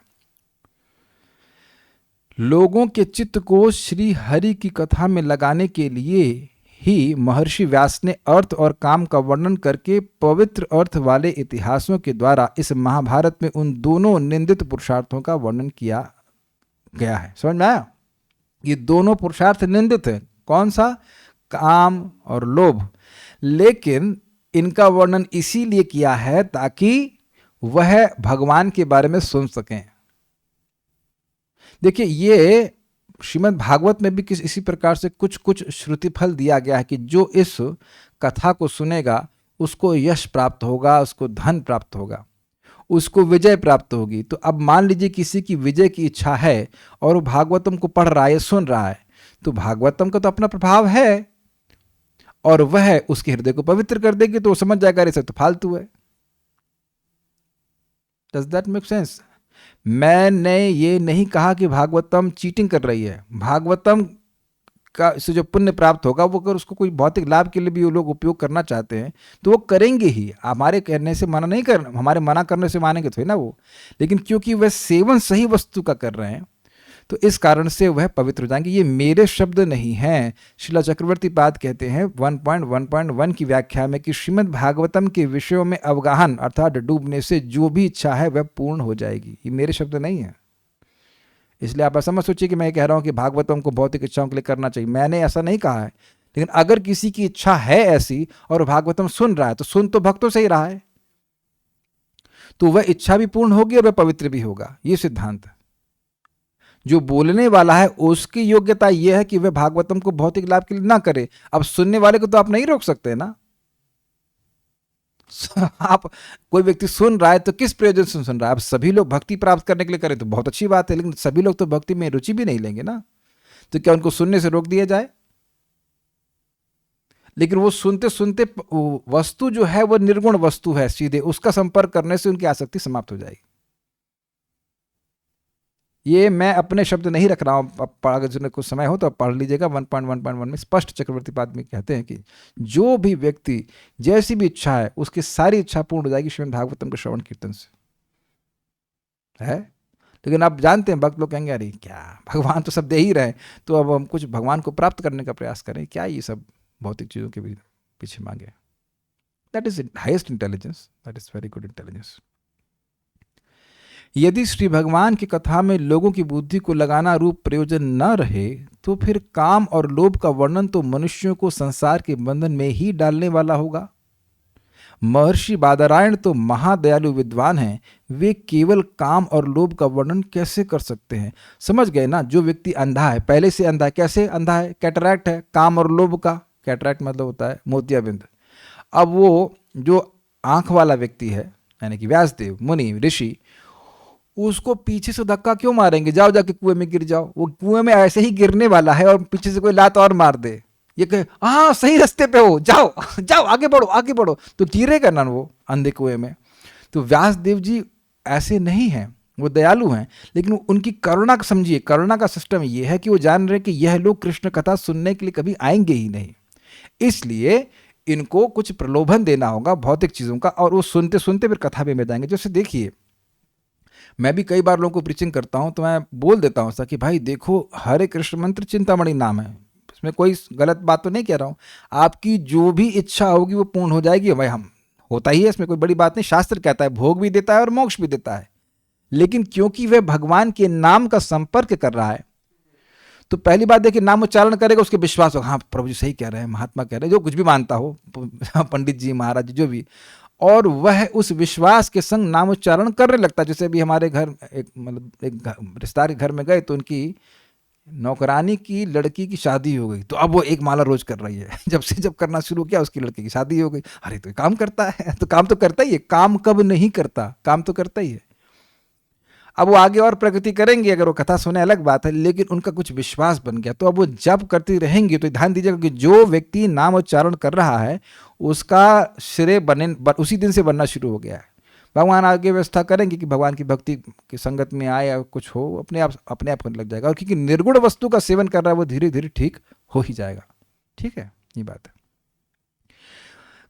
लोगों के चित्त को श्री हरि की कथा में लगाने के लिए ही महर्षि व्यास ने अर्थ और काम का वर्णन करके पवित्र अर्थ वाले इतिहासों के द्वारा इस महाभारत में उन दोनों निंदित पुरुषार्थों का वर्णन किया गया है। समझ में आया? ये दोनों पुरुषार्थ निंदित हैं। कौन सा? काम और लोभ। लेकिन इनका वर्णन इसीलिए किया है ताकि वह भगवान के बारे में सुन सकें। देखिए, ये श्रीमद् भागवत में भी इसी प्रकार से कुछ कुछ श्रुति फल दिया गया है कि जो इस कथा को सुनेगा उसको यश प्राप्त होगा, उसको धन प्राप्त होगा, उसको विजय प्राप्त होगी। तो अब मान लीजिए किसी की विजय की इच्छा है और वो भागवतम को पढ़ रहा है, सुन रहा है, तो भागवतम का तो अपना प्रभाव है और वह उसके हृदय को पवित्र कर देगी, तो वो समझ जाएगा ये सब तो फालतू है। Does that make sense? मैंने ये नहीं कहा कि भागवतम चीटिंग कर रही है। भागवतम का से जो पुण्य प्राप्त होगा वो अगर उसको कोई भौतिक लाभ के लिए भी वो लोग उपयोग करना चाहते हैं तो वो करेंगे ही। हमारे कहने से मना नहीं कर, हमारे मना करने से मानेंगे तो ना वो, लेकिन क्योंकि वह सेवन सही वस्तु का कर रहे हैं तो इस कारण से वह पवित्र हो जाएंगे। ये मेरे शब्द नहीं हैं। शिला चक्रवर्ती पाद कहते हैं 1.1.1 की व्याख्या में कि श्रीमद् भागवतम के विषयों में अवगाहन अर्थात डूबने से जो भी इच्छा है वह पूर्ण हो जाएगी। ये मेरे शब्द नहीं है। इसलिए आप ऐसा मत सोचिए कि मैं कह रहा हूं कि भागवतम को भौतिक इच्छाओं के लिए करना चाहिए। मैंने ऐसा नहीं कहा है। लेकिन अगर किसी की इच्छा है ऐसी और भागवतम सुन रहा है तो सुन तो भक्तों से ही रहा है, तो वह इच्छा भी पूर्ण होगी और वह पवित्र भी होगा। ये सिद्धांत है। जो बोलने वाला है उसकी योग्यता यह है कि वह भागवतम को भौतिक लाभ के लिए ना करे। अब सुनने वाले को तो आप नहीं रोक सकते ना। आप कोई व्यक्ति सुन रहा है तो किस प्रयोजन से सुन रहा है? अब सभी लोग भक्ति प्राप्त करने के लिए करें तो बहुत अच्छी बात है, लेकिन सभी लोग तो भक्ति में रुचि भी नहीं लेंगे ना, तो क्या उनको सुनने से रोक दिया जाए? लेकिन वो सुनते सुनते वस्तु जो है वो निर्गुण वस्तु है, सीधे उसका संपर्क करने से उनकी आसक्ति समाप्त हो जाएगी। ये मैं अपने शब्द नहीं रख रहा हूं। अगर कुछ समय हो तो पढ़ लीजिएगा। 1.1.1 में स्पष्ट चक्रवर्ती पाद में कहते हैं कि जो भी व्यक्ति जैसी भी इच्छा है उसकी सारी इच्छा पूर्ण हो जाएगी श्रीमद् भागवतम के श्रवण कीर्तन से है। लेकिन आप जानते हैं भक्त लोग कहेंगे अरे क्या भगवान तो सब दे ही रहे, तो अब हम कुछ भगवान को प्राप्त करने का प्रयास करें, क्या ये सब भौतिक चीजों के भी पीछे मांगे। That is highest intelligence, that is very good intelligence. यदि श्री भगवान की कथा में लोगों की बुद्धि को लगाना रूप प्रयोजन न रहे तो फिर काम और लोभ का वर्णन तो मनुष्यों को संसार के बंधन में ही डालने वाला होगा। महर्षि बादरायण तो महादयालु विद्वान हैं, वे केवल काम और लोभ का वर्णन कैसे कर सकते हैं? समझ गए ना? जो व्यक्ति अंधा है, पहले से अंधा है, कैसे अंधा है? कैटरैक्ट है, काम और लोभ का। कैटरैक्ट मतलब होता है मोतियाबिंद। अब वो जो आंख वाला व्यक्ति है यानी कि व्यासदेव मुनि ऋषि, उसको पीछे से धक्का क्यों मारेंगे? जाओ जाके कुएं में गिर जाओ। वो कुएं में ऐसे ही गिरने वाला है और पीछे से कोई लात और मार दे, ये कहे हाँ सही रास्ते पे हो, जाओ जाओ आगे बढ़ो आगे बढ़ो, तो गिरेगा ना वो अंधे कुएं में। तो व्यासदेव जी ऐसे नहीं हैं, वो दयालु हैं, लेकिन उनकी करुणा का समझिए। करुणा का सिस्टम ये है कि वो जान रहे कि यह लोग कृष्ण कथा सुनने के लिए कभी आएंगे ही नहीं, इसलिए इनको कुछ प्रलोभन देना होगा भौतिक चीजों का, और वो सुनते सुनते फिर कथा में जाएंगे। जैसे देखिए, मैं भी कई बार लोगों को प्रीचिंग करता हूं तो मैं बोल देता हूं कि भाई देखो, हरे कृष्ण मंत्र चिंतामणि नाम है, इसमें कोई गलत बात तो नहीं कह रहा हूं। आपकी जो भी इच्छा होगी वो पूर्ण हो जाएगी। भाई हम होता ही है, इसमें कोई बड़ी बात नहीं। शास्त्र कहता है भोग भी देता है और मोक्ष भी देता है, लेकिन क्योंकि वह भगवान के नाम का संपर्क कर रहा है तो पहली बात देखिए, नाम उच्चारण करेगा, उसके विश्वास होगा हाँ प्रभु जी सही कह रहे हैं, महात्मा कह रहे हैं, जो कुछ भी मानता हो, पंडित जी महाराज जी जो भी, और वह उस विश्वास के संग नाम उच्चारण करने लगता है। जैसे अभी हमारे घर एक रिश्तेदार के घर में गए तो उनकी नौकरानी की लड़की की शादी हो गई, तो अब वो एक माला रोज कर रही है। जब करना शुरू किया उसकी लड़की की शादी हो गई। अरे तो काम करता है, तो काम तो करता ही है, काम कब नहीं करता, काम तो करता ही है। अब वो आगे और प्रगति करेंगे, अगर वो कथा सुने अलग बात है, लेकिन उनका कुछ विश्वास बन गया। तो अब वो जब करती रहेंगी तो ध्यान दीजिएगा कि जो व्यक्ति नाम उच्चारण कर रहा है उसका श्रेय उसी दिन से बनना शुरू हो गया है। भगवान आगे व्यवस्था करेंगे कि भगवान की भक्ति की संगत में आए या कुछ हो, अपने आप होने लग जाएगा। और क्योंकि निर्गुण वस्तु का सेवन कर रहा है वो धीरे धीरे ठीक हो ही जाएगा। ठीक है, ये बात है।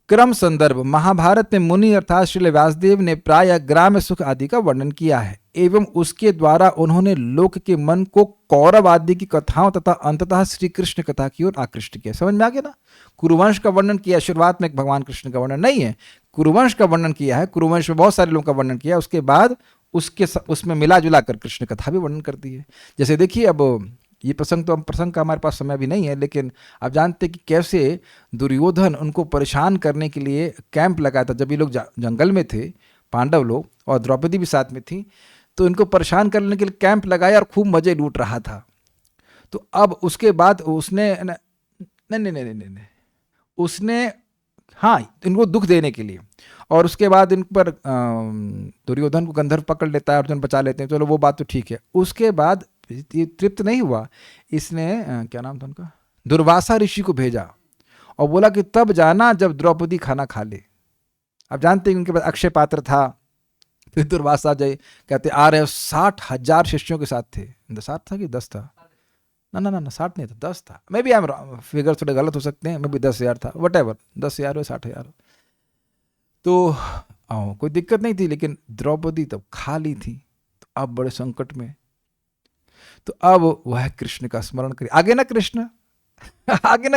क्रम संदर्भ, महाभारत में मुनि अर्थात श्री व्यासदेव ने प्राय ग्राम्य सुख आदि का वर्णन किया है एवं उसके द्वारा उन्होंने लोक के मन को कौरव आदि की कथाओं तथा अंततः श्री कृष्ण कथा की ओर आकृष्ट किया। समझ में आ गया ना? कुरुवंश का वर्णन किया, शुरुआत में भगवान कृष्ण का वर्णन नहीं है, कुरुवंश का वर्णन किया है। कुरुवंश में बहुत सारे लोगों का वर्णन किया, उसके बाद उसमें मिला जुला कर कृष्ण कथा भी वर्णन करती है। जैसे देखिए, अब ये प्रसंग का हमारे पास समय भी नहीं है, लेकिन आप जानते हैं कि कैसे दुर्योधन उनको परेशान करने के लिए कैंप लगाया था। जब ये लोग जंगल में थे, पांडव लोग, और द्रौपदी भी साथ में थी, तो इनको परेशान करने के लिए कैंप लगाया और खूब मजे लूट रहा था। तो अब उसके बाद उसने नहीं, उसने हाँ इनको दुख देने के लिए, और उसके बाद इन पर दुर्योधन को गंधर्व पकड़ लेता है, अर्जुन बचा लेते हैं, चलो वो बात तो ठीक है। उसके बाद ये तृप्त नहीं हुआ, इसने क्या नाम था उनका, दुर्वासा ऋषि को भेजा और बोला कि तब जाना जब द्रौपदी खाना खा ले। अब जानते हैं उनके पास अक्षय पात्र था। फिर दुर्वासा जय कहते आ रहे 60,000 शिष्यों के साथ थे। 7 था कि 10 था? ना 60 नहीं था, 10 था। मे बी फिगर थोड़े गलत हो सकते हैं, मे बी 10,000 था, वट एवर, 10,000 हो 60,000 हो, तो कोई दिक्कत नहीं थी। लेकिन द्रौपदी तब खाली थी, तो अब बड़े संकट में। तो अब वह कृष्ण का स्मरण करी, आगे ना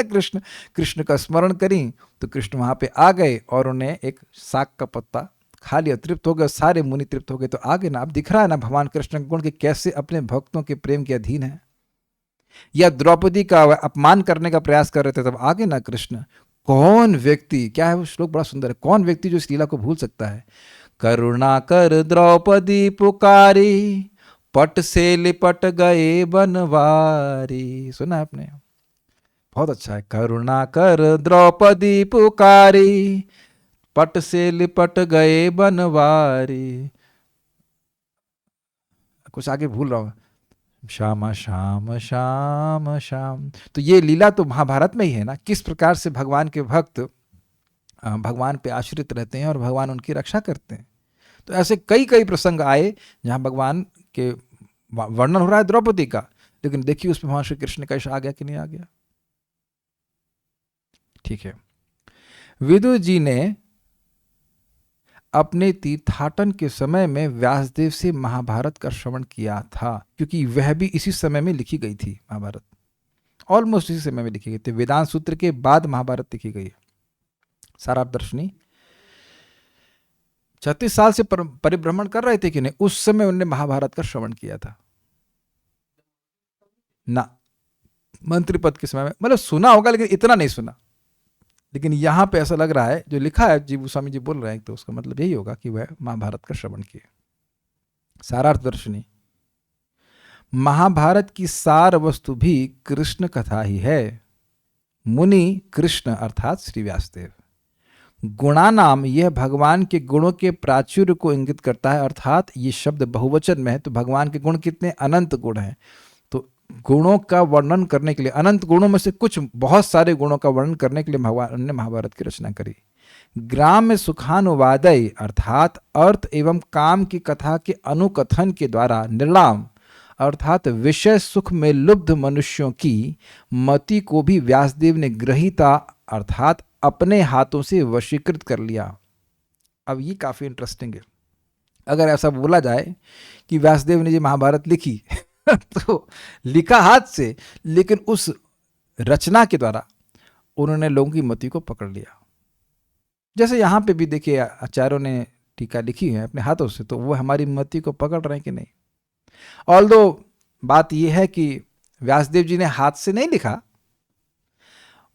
कृष्ण कृष्ण का स्मरण करी, तो कृष्ण वहां पे आ गए और उन्हें एक साग का पत्ता खा लिया, तृप्त हो गए, सारे मुनि तृप्त हो गए। तो आगे ना, अब दिख रहा है ना भगवान कृष्ण के गुण के कैसे अपने भक्तों के प्रेम के अधीन है। या द्रौपदी का अपमान करने का प्रयास कर रहे थे, तब आगे ना कृष्ण, कौन व्यक्ति, क्या है वो श्लोक बड़ा सुंदर है, कौन व्यक्ति जो इस लीला को भूल सकता है। करुणा कर द्रौपदी पुकारी, पट से लिपट गए बनवारी। सुना है आपने? बहुत अच्छा है। करुणा कर द्रौपदी पुकारी, पट से लिपट गए बनवारी। कुछ आगे भूल रहा हूं, श्याम श्याम श्याम श्याम। तो ये लीला तो महाभारत में ही है ना, किस प्रकार से भगवान के भक्त भगवान पे आश्रित रहते हैं और भगवान उनकी रक्षा करते हैं। तो ऐसे कई कई प्रसंग आए जहां भगवान के वर्णन हो रहा है द्रौपदी का, लेकिन देखिए उसमें भगवान श्री कृष्ण का आ गया कि नहीं आ गया। ठीक है, विदुर जी ने अपने तीर्थाटन के समय में व्यासदेव से महाभारत का श्रवण किया था, क्योंकि वह भी इसी समय में लिखी गई थी। महाभारत ऑलमोस्ट इसी समय में लिखी गई थी, वेदांत सूत्र के बाद महाभारत लिखी गई है। सारादर्शनी 36 साल से परिभ्रमण कर रहे थे कि नहीं, उस समय उन्होंने महाभारत का श्रवण किया था ना, मंत्री पद के समय में, मतलब सुना होगा लेकिन इतना नहीं सुना। लेकिन यहां पे ऐसा लग रहा है, जो लिखा है जी स्वामी जी बोल रहे हैं, तो उसका मतलब यही होगा कि वह महाभारत का श्रवण किए। सारार्थदर्शनी, महाभारत की सार वस्तु भी कृष्ण कथा ही है। मुनि कृष्ण अर्थात श्री व्यासदेव। गुणानाम, यह भगवान के गुणों के प्राचुर्य को इंगित करता है, अर्थात ये शब्द बहुवचन में है, तो भगवान के गुण कितने, अनंत गुण हैं। तो गुणों का वर्णन करने के लिए, अनंत गुणों में से कुछ बहुत सारे गुणों का वर्णन करने के लिए भगवान ने महाभारत की रचना करी। ग्राम्य सुखानुवादय अर्थात अर्थ एवं काम की कथा के अनुकथन के द्वारा निर्णाम अर्थात विषय सुख में लुब्ध मनुष्यों की मति को भी व्यासदेव ने ग्रहीता अर्थात अपने हाथों से वशीकृत कर लिया। अब ये काफी इंटरेस्टिंग है। अगर ऐसा बोला जाए कि व्यासदेव ने जो महाभारत लिखी तो लिखा हाथ से, लेकिन उस रचना के द्वारा उन्होंने लोगों की मति को पकड़ लिया। जैसे यहाँ पे भी देखिए आचार्यों ने टीका लिखी है अपने हाथों से, तो वो हमारी मति को पकड़ रहे हैं कि नहीं। ऑल्दो बात यह है कि व्यासदेव जी ने हाथ से नहीं लिखा,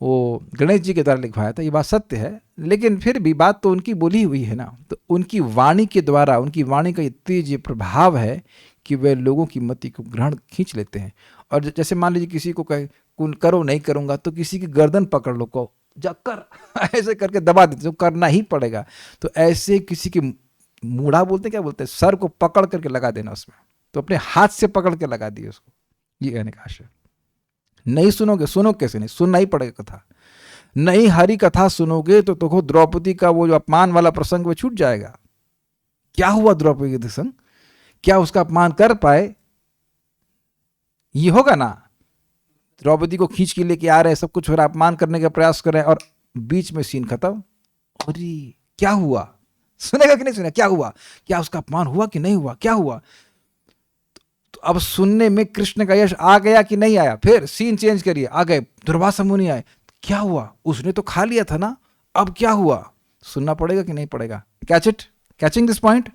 वो गणेश जी के द्वारा लिखवाया था, ये बात सत्य है, लेकिन फिर भी बात तो उनकी बोली हुई है ना। तो उनकी वाणी के द्वारा, उनकी वाणी का तेज ये प्रभाव है कि वे लोगों की मति को ग्रहण खींच लेते हैं। और जैसे मान लीजिए किसी को कहे करो, नहीं करूंगा, तो किसी की गर्दन पकड़ लो, को जा कर ऐसे करके दबा देते, तो करना ही पड़ेगा। तो ऐसे किसी की मूढ़ा बोलते क्या बोलते हैं, सर को पकड़ करके लगा देना उसमें, तो अपने हाथ से पकड़ के लगा दिए उसको, ये कहने का आशय। नहीं सुनोगे, सुनो कैसे नहीं, सुनना ही पड़ेगा कथा। नहीं हरी कथा सुनोगे तो देखो द्रौपदी का वो जो अपमान वाला प्रसंग वो छूट जाएगा। क्या हुआ द्रौपदी के संग, क्या उसका अपमान कर पाए, ये होगा ना। द्रौपदी को खींच के लेके आ रहे हैं, सब कुछ हो रहा है, अपमान करने का प्रयास कर रहे हैं, और बीच में सीन खत्म। अरे क्या हुआ, सुनेगा कि नहीं सुनेगा, क्या हुआ, क्या उसका अपमान हुआ कि नहीं हुआ, क्या हुआ। तो अब सुनने में कृष्ण का यश आ गया कि नहीं आया, फिर सीन चेंज करिए, आ गए दुर्वासा मुनि आए, क्या हुआ, उसने तो खा लिया था ना, अब क्या हुआ, सुनना पड़ेगा कि नहीं पड़ेगा। Catch it, catching this point.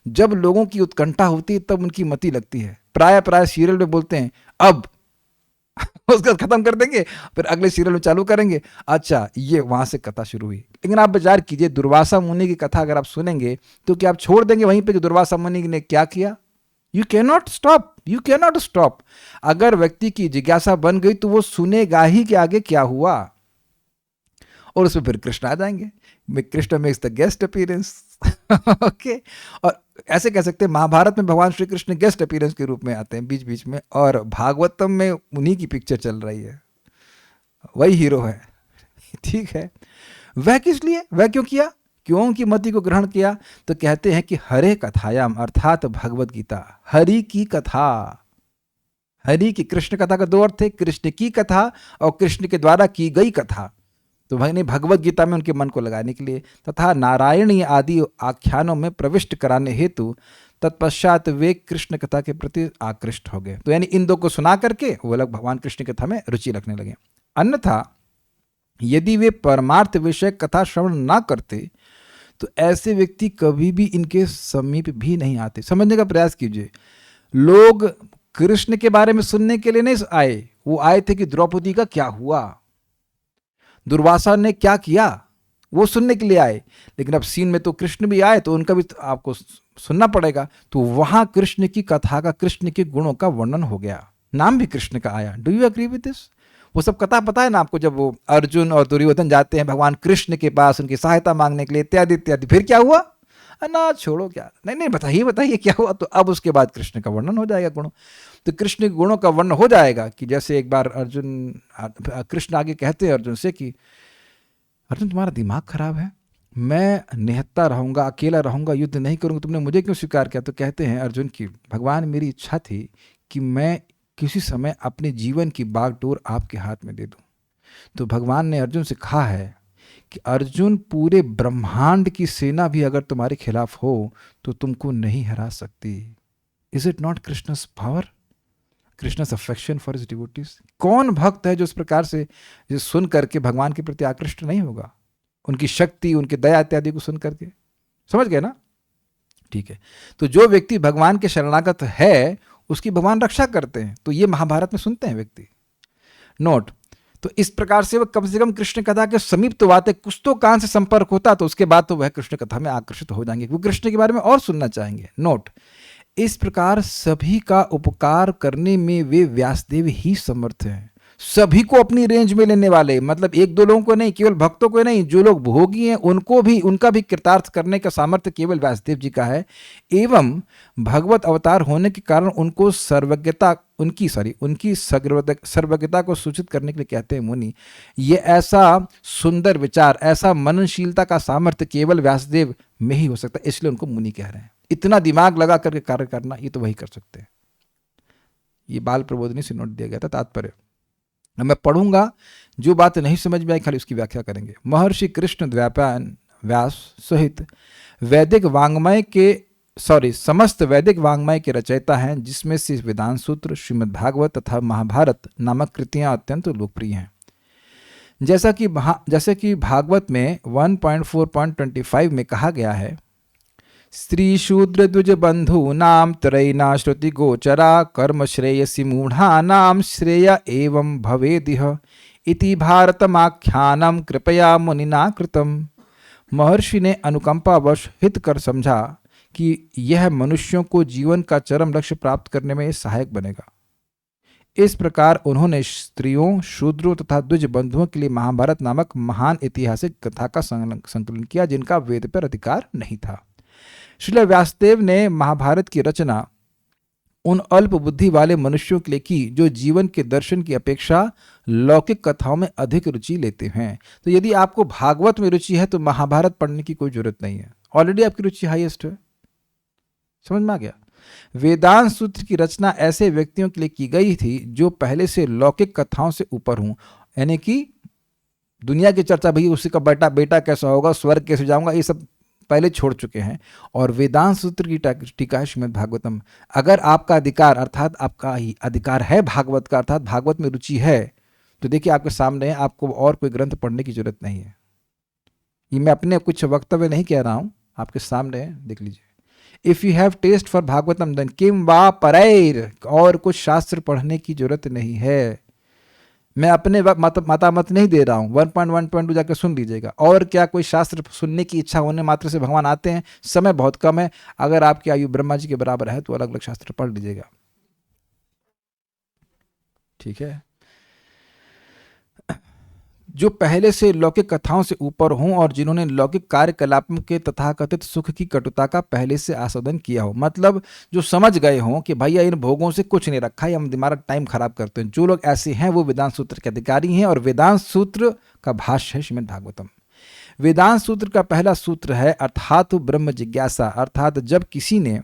जब लोगों की उत्कंठा होती है तब उनकी मति लगती है। प्राय सीरियल में बोलते हैं अब उसका खत्म कर देंगे, फिर अगले सीरियल में चालू करेंगे, अच्छा ये वहां से कथा शुरू हुई। लेकिन आप विचार कीजिए, दुर्वासा मुनि की कथा अगर आप सुनेंगे तो क्या आप छोड़ देंगे वहीं पे कि दुर्वासा मुनि ने क्या किया। You can not stop, you can not stop. अगर व्यक्ति की जिज्ञासा बन गई तो वो सुनेगा ही कि आगे क्या हुआ, और उसमें फिर कृष्ण आ जाएंगे। Krishna makes the guest appearance. Okay, और ऐसे कह सकते हैं महाभारत में भगवान श्री कृष्ण गेस्ट अपीयरेंस के रूप में आते हैं बीच बीच में, और भागवतम में उन्हीं की पिक्चर चल रही है, वही हीरो है। ठीक है, वह किस लिए, वह क्यों किया, क्यों की मति को ग्रहण किया, तो कहते हैं कि हरे कथायाम अर्थात भगवत गीता, हरि की कथा। हरि की, कृष्ण कथा का दो अर्थ थे, कृष्ण की कथा और कृष्ण के द्वारा की गई कथा। तो भाई भगवत गीता में उनके मन को लगाने के लिए तथा नारायणी आदि आख्यानों में प्रविष्ट कराने हेतु तत्पश्चात वे कृष्ण कथा के प्रति आकृष्ट हो गए। तो यानी इन दो को सुना करके वो लोग भगवान कृष्ण कथा में रुचि रखने लगे। अन्यथा यदि वे परमार्थ विषय कथा श्रवण ना करते तो ऐसे व्यक्ति कभी भी इनके समीप भी नहीं आते। समझने का प्रयास कीजिए, लोग कृष्ण के बारे में सुनने के लिए नहीं आए, वो आए थे कि द्रौपदी का क्या हुआ, दुर्वासा ने क्या किया, वो सुनने के लिए आए। लेकिन अब सीन में तो कृष्ण भी आए तो उनका भी तो आपको सुनना पड़ेगा। तो वहां कृष्ण की कथा का, कृष्ण के गुणों का वर्णन हो गया, नाम भी कृष्ण का आया। Do you agree with this? वो सब कथा पता है ना आपको, जब वो अर्जुन और दुर्योधन जाते हैं भगवान कृष्ण के पास उनकी सहायता मांगने के लिए, इत्यादि इत्यादि। फिर क्या हुआ, ना छोड़ो, क्या नहीं बताइए बताइए क्या हुआ। तो अब उसके बाद कृष्ण का वर्णन हो जाएगा गुणों। तो कृष्ण के गुणों का वर्णन हो जाएगा कि जैसे एक बार कृष्ण आगे कहते हैं अर्जुन से कि अर्जुन तुम्हारा दिमाग खराब है, मैं निहत्ता रहूंगा, अकेला रहूंगा, युद्ध नहीं करूंगा, तुमने मुझे क्यों स्वीकार किया। तो कहते हैं अर्जुन की, भगवान मेरी इच्छा थी कि मैं किसी समय अपने जीवन की बागडोर आपके हाथ में दे दूं। तो भगवान ने अर्जुन से कहा है कि अर्जुन पूरे ब्रह्मांड की सेना भी अगर तुम्हारे खिलाफ हो तो तुमको नहीं हरा सकती। Is it not Krishna's power, Krishna's affection for his devotees. कौन भक्त है जो इस प्रकार से जो सुन करके भगवान के प्रति आकृष्ट नहीं होगा, उनकी शक्ति, उनकी दया इत्यादि को सुन करके। समझ गए ना? ठीक है, तो जो व्यक्ति भगवान के शरणागत है उसकी भगवान रक्षा करते हैं। तो ये महाभारत में सुनते हैं व्यक्ति। नोट, तो इस प्रकार से वह कम से कम कृष्ण कथा के समीप तो आते, कुछ तो कान से संपर्क होता, तो उसके बाद तो वह कृष्ण कथा में आकर्षित हो जाएंगे, वो कृष्ण के बारे में और सुनना चाहेंगे। नोट, इस प्रकार सभी का उपकार करने में वे व्यासदेव ही समर्थ हैं। सभी को अपनी रेंज में लेने वाले, मतलब एक दो लोगों को नहीं, केवल भक्तों को नहीं, जो लोग भोगी हैं उनको भी, उनका भी कृतार्थ करने का सामर्थ्य केवल व्यासदेव जी का है। एवं भगवत अवतार होने के कारण उनको सर्वज्ञता, उनकी सर्वज्ञता को सूचित करने के लिए कहते हैं मुनि। ये ऐसा सुंदर विचार, ऐसा मननशीलता का सामर्थ्य केवल व्यासदेव में ही हो सकता है, इसलिए उनको मुनि कह रहे हैं। इतना दिमाग लगा करके कार्य करना, ये तो वही कर सकते हैं। ये बाल प्रबोधिनी से नोट दिया गया था, तात्पर्य मैं पढ़ूंगा, जो बात नहीं समझ में आई खाली उसकी व्याख्या करेंगे। महर्षि कृष्ण द्वैपायन व्यास सहित वैदिक वांग्मय के समस्त वैदिक वांग्मय के रचयिता हैं, जिसमें से वेदांत सूत्र, श्रीमद् भागवत तथा महाभारत नामक कृतियां अत्यंत लोकप्रिय हैं। जैसे कि भागवत में 1.4.25 में कहा गया है, स्त्री शूद्र द्विज बंधु नाम त्रैना श्रुति गोचरा कर्म श्रेयसी मूढ़ा नाम श्रेय एवं भवेदिह इति भारतमाख्यानम कृपया मुनिना कृतम। महर्षि ने अनुकंपावश हित कर समझा कि यह मनुष्यों को जीवन का चरम लक्ष्य प्राप्त करने में सहायक बनेगा। इस प्रकार उन्होंने स्त्रियों, शूद्रों तथा द्विज बंधुओं के लिए महाभारत नामक महान ऐतिहासिक कथा का संकलन किया, जिनका वेद पर अधिकार नहीं था। श्रील व्यासदेव ने महाभारत की रचना उन अल्प बुद्धि वाले मनुष्यों के लिए की जो जीवन के दर्शन की अपेक्षा लौकिक कथाओं में अधिक रुचि लेते हैं। तो यदि आपको भागवत में रुचि है तो महाभारत पढ़ने की कोई जरूरत नहीं है, ऑलरेडी आपकी रुचि हाईएस्ट है। समझ में आ गया? वेदांत सूत्र की रचना ऐसे व्यक्तियों के लिए की गई थी जो पहले से लौकिक कथाओं से ऊपर हों, यानी कि दुनिया की चर्चा, भाई उसी का बेटा कैसा होगा, स्वर्ग कैसे जाऊंगा, ये सब पहले छोड़ चुके हैं। और वेदांत सूत्र की टीका है श्रीमद् भागवतम। अगर आपका अधिकार अर्थात आपका ही अधिकार है भागवत का, अर्थात भागवत में रुचि है, तो देखिए आपके सामने है, आपको और कोई ग्रंथ पढ़ने की जरूरत नहीं है। ये मैं अपने कुछ वक्तव्य नहीं कह रहा हूं, आपके सामने है, देख लीजिए। If you have test for Bhagavatam then किम वा परैर, और कुछ शास्त्र पढ़ने की जरूरत नहीं है। मैं अपने मतामत नहीं दे रहा हूँ, 1.1.2 जाकर सुन लीजिएगा। और क्या कोई शास्त्र सुनने की इच्छा होने मात्र से भगवान आते हैं? समय बहुत कम है। अगर आपकी आयु ब्रह्मा जी के बराबर है तो अलग अलग शास्त्र पढ़ लीजिएगा, ठीक है। जो पहले से लौकिक कथाओं से ऊपर हों और जिन्होंने लौकिक कार्यकलापों के तथाकथित सुख की कटुता का पहले से आस्वादन किया हो, मतलब जो समझ गए हों कि भैया इन भोगों से कुछ नहीं रखा है, हम हमारा टाइम खराब करते हैं। जो लोग ऐसे हैं वो वेदांत सूत्र के अधिकारी हैं। और वेदांत सूत्र का भाष्य है श्रीमद् भागवतम। वेदांत सूत्र का पहला सूत्र है अर्थात ब्रह्म जिज्ञासा, अर्थात जब किसी ने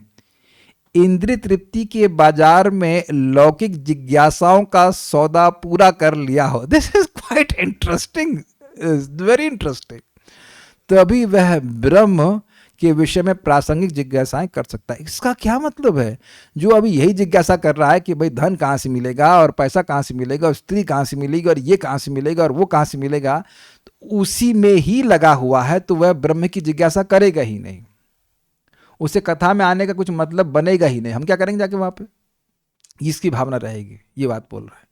इंद्रिय तृप्ति के बाजार में लौकिक जिज्ञासाओं का सौदा पूरा कर लिया हो। This is quite interesting, very interesting. तभी वह ब्रह्म के विषय में प्रासंगिक जिज्ञासाएं कर सकता है। इसका क्या मतलब है? जो अभी यही जिज्ञासा कर रहा है कि भाई धन कहाँ से मिलेगा और पैसा कहाँ से मिलेगा और स्त्री कहाँ से मिलेगी और ये कहाँ से मिलेगा और वो कहाँ से मिलेगा, तो उसी में ही लगा हुआ है, तो वह ब्रह्म की जिज्ञासा करेगा ही नहीं। उसे कथा में आने का कुछ मतलब बनेगा ही नहीं। हम क्या करेंगे जाके वहां पे? इसकी भावना रहेगी, ये बात बोल रहा है।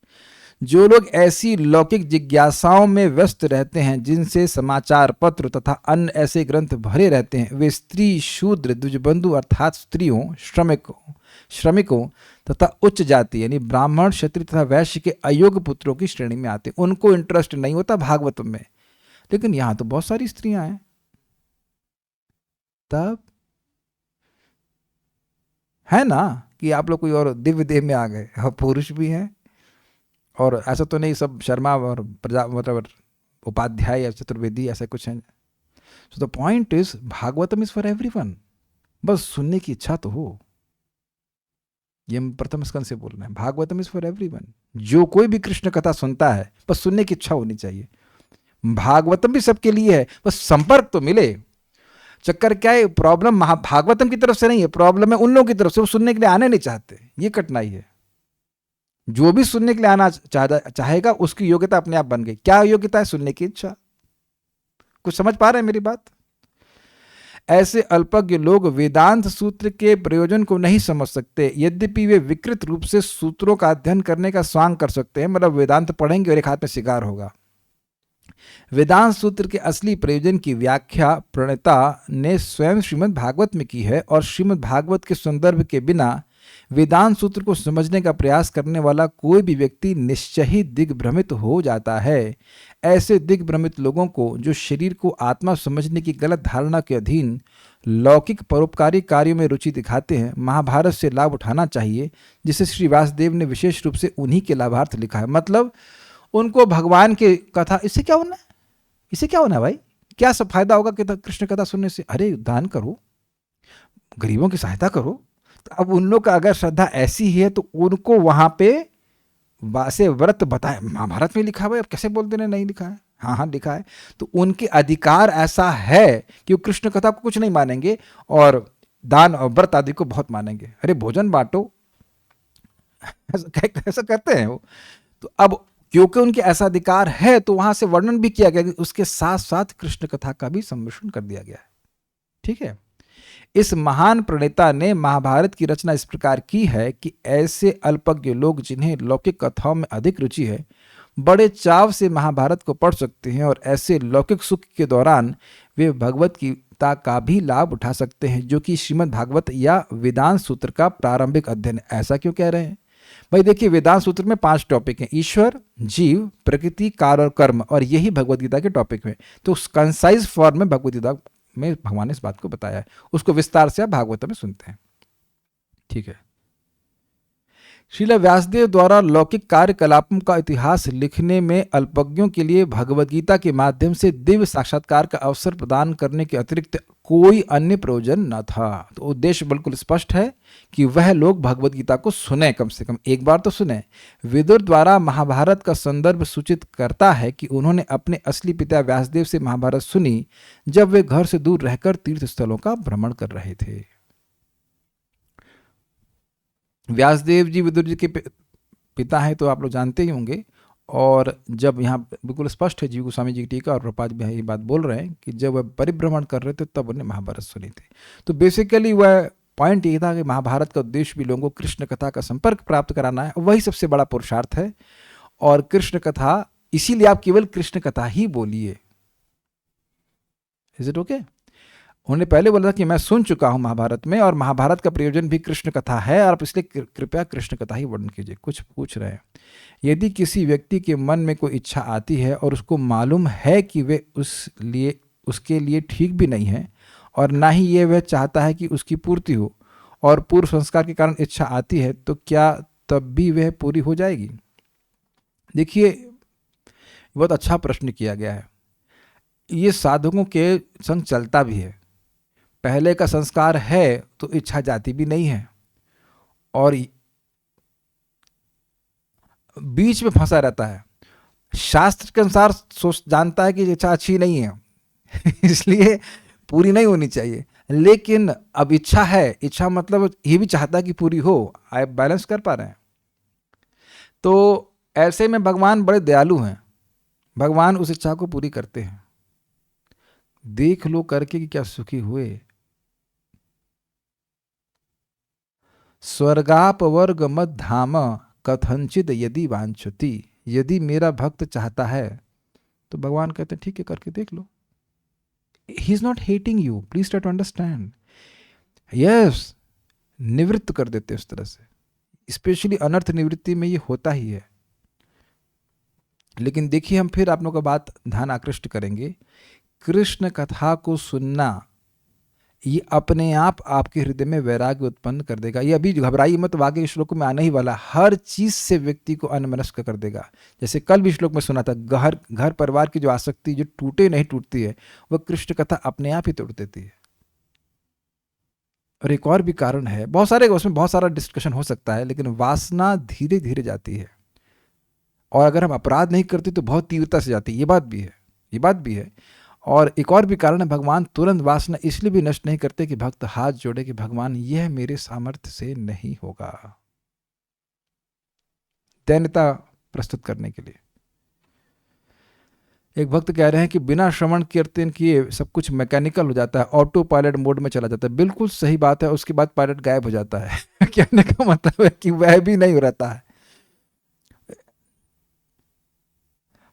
जो लोग ऐसी लौकिक जिज्ञासाओं में व्यस्त रहते हैं जिनसे समाचार पत्र तथा अन्य ऐसे ग्रंथ भरे रहते हैं, वे स्त्री, शूद्र, द्विजबंधु अर्थात स्त्रियों, श्रमिकों तथा उच्च जाति यानी ब्राह्मण, क्षत्रिय तथा वैश्य के अयोग्य पुत्रों की श्रेणी में आते हैं। उनको इंटरेस्ट नहीं होता भागवत में। लेकिन यहां तो बहुत सारी स्त्रियां हैं, तब है ना कि आप लोग कोई और दिव्य देह में आ गए, और पुरुष भी हैं। और ऐसा तो नहीं सब शर्मा और मतलब उपाध्याय या चतुर्वेदी ऐसा कुछ है। So the point is Bhagavatam is for everyone, बस सुनने की इच्छा तो हो। ये हम प्रथम स्कंद से बोल रहे हैं, भागवतम इज फॉर एवरीवन। जो कोई भी कृष्ण कथा सुनता है बस सुनने की इच्छा होनी चाहिए। भागवतम भी सबके लिए है, बस संपर्क तो मिले। चक्कर क्या है? प्रॉब्लम भागवतम की तरफ से नहीं है, प्रॉब्लम है उन लोगों की तरफ से, वो सुनने के लिए आने नहीं चाहते। ये कठिनाई है। जो भी सुनने के लिए आना चाहेगा उसकी योग्यता अपने आप बन गई। क्या योग्यता है? सुनने की इच्छा। कुछ समझ पा रहे हैं मेरी बात? ऐसे अल्पज्ञ लोग वेदांत सूत्र के प्रयोजन को नहीं समझ सकते, यद्यपि वे विकृत रूप से सूत्रों का अध्ययन करने का स्वांग कर सकते हैं। मतलब वेदांत पढ़ेंगे और एक हाथ में सिगार होगा। वेदांत सूत्र के असली प्रयोजन की व्याख्या प्रणेता ने स्वयं श्रीमद् भागवत में की है, और श्रीमद् भागवत के संदर्भ के बिना वेदांत सूत्र को समझने का प्रयास करने वाला कोई भी व्यक्ति निश्चय ही दिग्भ्रमित हो जाता है। ऐसे दिग्भ्रमित लोगों को, जो शरीर को आत्मा समझने की गलत धारणा के अधीन लौकिक परोपकारी कार्यों में रुचि दिखाते हैं, महाभारत से लाभ उठाना चाहिए, जिसे श्री व्यासदेव ने विशेष रूप से उन्हीं के लाभार्थ लिखा है। मतलब उनको भगवान की कथा, इससे क्या होना है? इससे क्या होना है भाई? क्या सब फायदा होगा कि कृष्ण कथा सुनने से? अरे दान करो, गरीबों की सहायता करो। तो अब उन लोग का अगर श्रद्धा ऐसी ही है तो उनको वहां पे वासे व्रत बताए। महाभारत में लिखा हुआ है, अब कैसे बोलते हैं नहीं लिखा है? हाँ लिखा है। तो उनके अधिकार ऐसा है कि वो कृष्ण कथा को कुछ नहीं मानेंगे और दान और व्रत आदि को बहुत मानेंगे। अरे भोजन बांटो, ऐसा करते हैं वो। तो अब क्योंकि उनके ऐसा अधिकार है तो वहां से वर्णन भी किया गया कि उसके साथ साथ कृष्ण कथा का भी सम्मिश्रण कर दिया गया है। ठीक है। इस महान प्रणेता ने महाभारत की रचना इस प्रकार की है कि ऐसे अल्पज्ञ लोग जिन्हें लौकिक कथाओं में अधिक रुचि है, बड़े चाव से महाभारत को पढ़ सकते हैं, और ऐसे लौकिक सुख के दौरान वे भगवत गीता का भी लाभ उठा सकते हैं, जो कि श्रीमद् भागवत या वेदांत सूत्र का प्रारंभिक अध्ययन है। ऐसा क्यों कह रहे हैं भाई? देखिए, वेदांत सूत्र में 5 टॉपिक हैं: ईश्वर, जीव, प्रकृति, काल और कर्म, और यही भगवत गीता के टॉपिक हैं। तो कंसाइज फॉर्म में भगवत गीता में भगवान ने इस बात को बताया है। उसको विस्तार से आप भागवत में सुनते हैं। ठीक है। श्रील व्यासदेव द्वारा लौकिक कार्यकलापों का इतिहास लिखने में अल्पज्ञों के लिए भगवद गीता के माध्यम से दिव्य साक्षात्कार का अवसर प्रदान करने के अतिरिक्त कोई अन्य प्रयोजन न था। तो उद्देश्य बिल्कुल स्पष्ट है कि वह लोग भगवद गीता को सुने, कम से कम एक बार तो सुने। विदुर द्वारा महाभारत का संदर्भ सूचित करता है कि उन्होंने अपने असली पिता व्यासदेव से महाभारत सुनी जब वे घर से दूर रहकर तीर्थ स्थलों का भ्रमण कर रहे थे। व्यासदेव जी विदुर जी के पिता हैं तो आप लोग जानते ही होंगे। और जब यहाँ बिल्कुल स्पष्ट है, जीव गोस्वामी जी की टीका और प्रभुपाद भी ये बात बोल रहे हैं कि जब वह परिभ्रमण कर रहे थे तब उन्हें महाभारत सुनी थी। तो बेसिकली वह पॉइंट ये था कि महाभारत का उद्देश्य भी लोगों को कृष्ण कथा का संपर्क प्राप्त कराना है, वही सबसे बड़ा पुरुषार्थ है। और कृष्ण कथा, इसीलिए आप केवल कृष्ण कथा ही बोलिए। Is it okay? उन्होंने पहले बोला था कि मैं सुन चुका हूं महाभारत में, और महाभारत का प्रयोजन भी कृष्ण कथा है, और आप इसलिए कृपया कृष्ण कथा ही वर्णन कीजिए। कुछ पूछ रहे हैं, यदि किसी व्यक्ति के मन में कोई इच्छा आती है और उसको मालूम है कि वे उसके लिए ठीक भी नहीं है, और ना ही ये वह चाहता है कि उसकी पूर्ति हो, और पूर्व संस्कार के कारण इच्छा आती है, तो क्या तब भी वह पूरी हो जाएगी? देखिए, बहुत अच्छा प्रश्न किया गया है। ये साधकों के संग चलता भी है। पहले का संस्कार है तो इच्छा जाती भी नहीं है, और बीच में फंसा रहता है। शास्त्र के अनुसार जानता है कि इच्छा अच्छी नहीं है इसलिए पूरी नहीं होनी चाहिए, लेकिन अब इच्छा है, इच्छा मतलब ये भी चाहता है कि पूरी हो। आप बैलेंस कर पा रहे हैं? तो ऐसे में भगवान बड़े दयालु हैं, भगवान उस इच्छा को पूरी करते हैं। देख लो करके कि क्या सुखी हुए। स्वर्गापवर्ग मद धाम कथंचित यदि वांछति। यदि मेरा भक्त चाहता है तो भगवान कहते हैं ठीक है, करके देख लो। He is not hating you, please try to understand. Yes, निवृत्त कर देते हैं उस तरह से। स्पेशली अनर्थ निवृत्ति में ये होता ही है। लेकिन देखिए, हम फिर आप लोगों का बात ध्यान आकृष्ट करेंगे। कृष्ण कथा को सुनना ये अपने आप आपके हृदय में वैराग्य उत्पन्न कर देगा। ये अभी घबराइए मत, आगे के श्लोक में आने ही वाला। हर चीज से व्यक्ति को अन्मनस्क कर देगा। जैसे कल भी श्लोक में सुना था, घर परिवार की जो आसक्ति जो टूटे नहीं टूटती है, वह कृष्ण कथा अपने आप ही तोड़ देती है। और एक और भी कारण है, बहुत सारे, उसमें बहुत सारा डिस्कशन हो सकता है, लेकिन वासना धीरे धीरे जाती है, और अगर हम अपराध नहीं करते तो बहुत तीव्रता से जाती है। ये बात भी है। और एक और भी कारण है, भगवान तुरंत वासना इसलिए भी नष्ट नहीं करते कि भक्त हाथ जोड़े कि भगवान यह मेरे सामर्थ्य से नहीं होगा, दैन्यता प्रस्तुत करने के लिए। एक भक्त कह रहे हैं कि बिना श्रवण कीर्तन किए सब कुछ मैकेनिकल हो जाता है, ऑटो पायलट मोड में चला जाता है। बिल्कुल सही बात है, उसके बाद पायलट गायब हो जाता है कहने का मतलब है कि वह भी नहीं रहता है।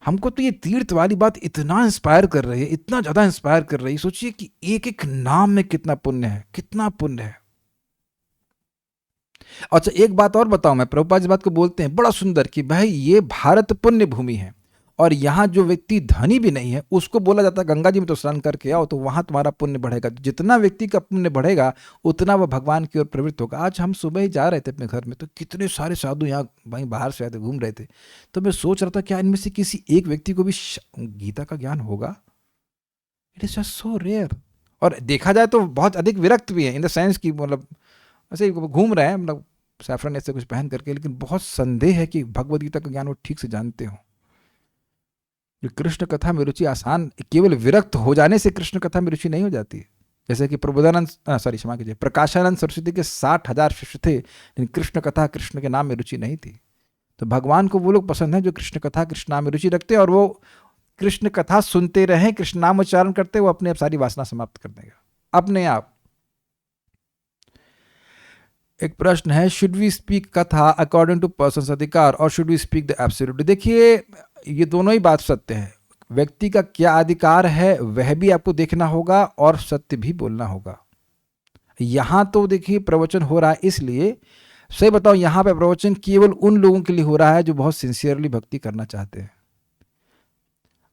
हमको तो ये तीर्थ वाली बात इतना इंस्पायर कर रही है, इतना ज्यादा इंस्पायर कर रही है। सोचिए कि एक एक नाम में कितना पुण्य है, कितना पुण्य है। अच्छा, एक बात और बताऊं, मैं प्रभुपाद इस बात को बोलते हैं बड़ा सुंदर कि भाई ये भारत पुण्य भूमि है, और यहाँ जो व्यक्ति धनी भी नहीं है उसको बोला जाता है गंगा जी में तो स्नान करके आओ, तो वहां तुम्हारा पुण्य बढ़ेगा। जितना व्यक्ति का पुण्य बढ़ेगा उतना वह भगवान की ओर प्रवृत्त होगा। आज हम सुबह ही जा रहे थे अपने घर में, तो कितने सारे साधु यहाँ वहीं बाहर से आए थे, घूम रहे थे। तो मैं सोच रहा था क्या इनमें से किसी एक व्यक्ति को भी गीता का ज्ञान होगा? It is just so rare. और देखा जाए तो बहुत अधिक विरक्त भी है, इन द सेंस की मतलब ऐसे घूम रहे हैं, मतलब सैफरन ऐसे कुछ पहन करके, लेकिन बहुत संदेह है कि भगवद गीता का ज्ञान वो ठीक से जानते हो। कृष्ण कथा में रुचि आसान, केवल विरक्त हो जाने से कृष्ण कथा में रुचि नहीं हो जाती है। जैसे कि क्षमा कीजिए, प्रकाशानंद सरस्वती के 60,000 शिष्य थे, लेकिन कृष्ण कथा कृष्ण के नाम में रुचि नहीं थी। तो भगवान को वो लोग पसंद है जो कृष्ण कथा कृष्ण नाम में रुचि रखते हैं, और वो कृष्ण कथा सुनते रहे, कृष्ण नाम उच्चारण करते, वो अपने आप सारी वासना समाप्त कर देगा अपने आप। एक प्रश्न है, should we speak katha according to person's adhikar और should we speak the absolute? देखिए, ये दोनों ही बात सत्य है। व्यक्ति का क्या अधिकार है वह भी आपको देखना होगा, और सत्य भी बोलना होगा। यहां तो देखिए प्रवचन हो रहा है, इसलिए सही बताओ, यहां पे प्रवचन केवल उन लोगों के लिए हो रहा है जो बहुत सिंसियरली भक्ति करना चाहते हैं।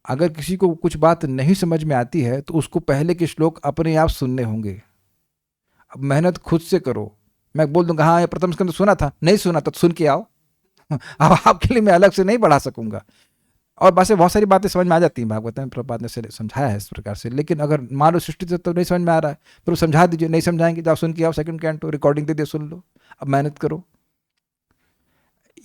अगर किसी को कुछ बात नहीं समझ में आती है तो उसको पहले के श्लोक अपने आप सुनने होंगे। अब मेहनत खुद से करो। मैं बोल दूंगा हाँ ये प्रथम स्कंद सुना था, नहीं सुना तो सुन के आओ। अब आपके लिए मैं अलग से नहीं बढ़ा सकूंगा। और वैसे बहुत सारी बातें समझ में आ जाती हैं भागवत में, प्रभुपाद ने से समझाया है इस प्रकार से। लेकिन अगर मान लो सृष्टि से तो नहीं समझ में आ रहा है, फिर समझा दीजिए। नहीं समझाएंगे जाओ सुन के आओ, सेकंड कैंटो रिकॉर्डिंग दे दिए, सुन लो, अब मेहनत करो।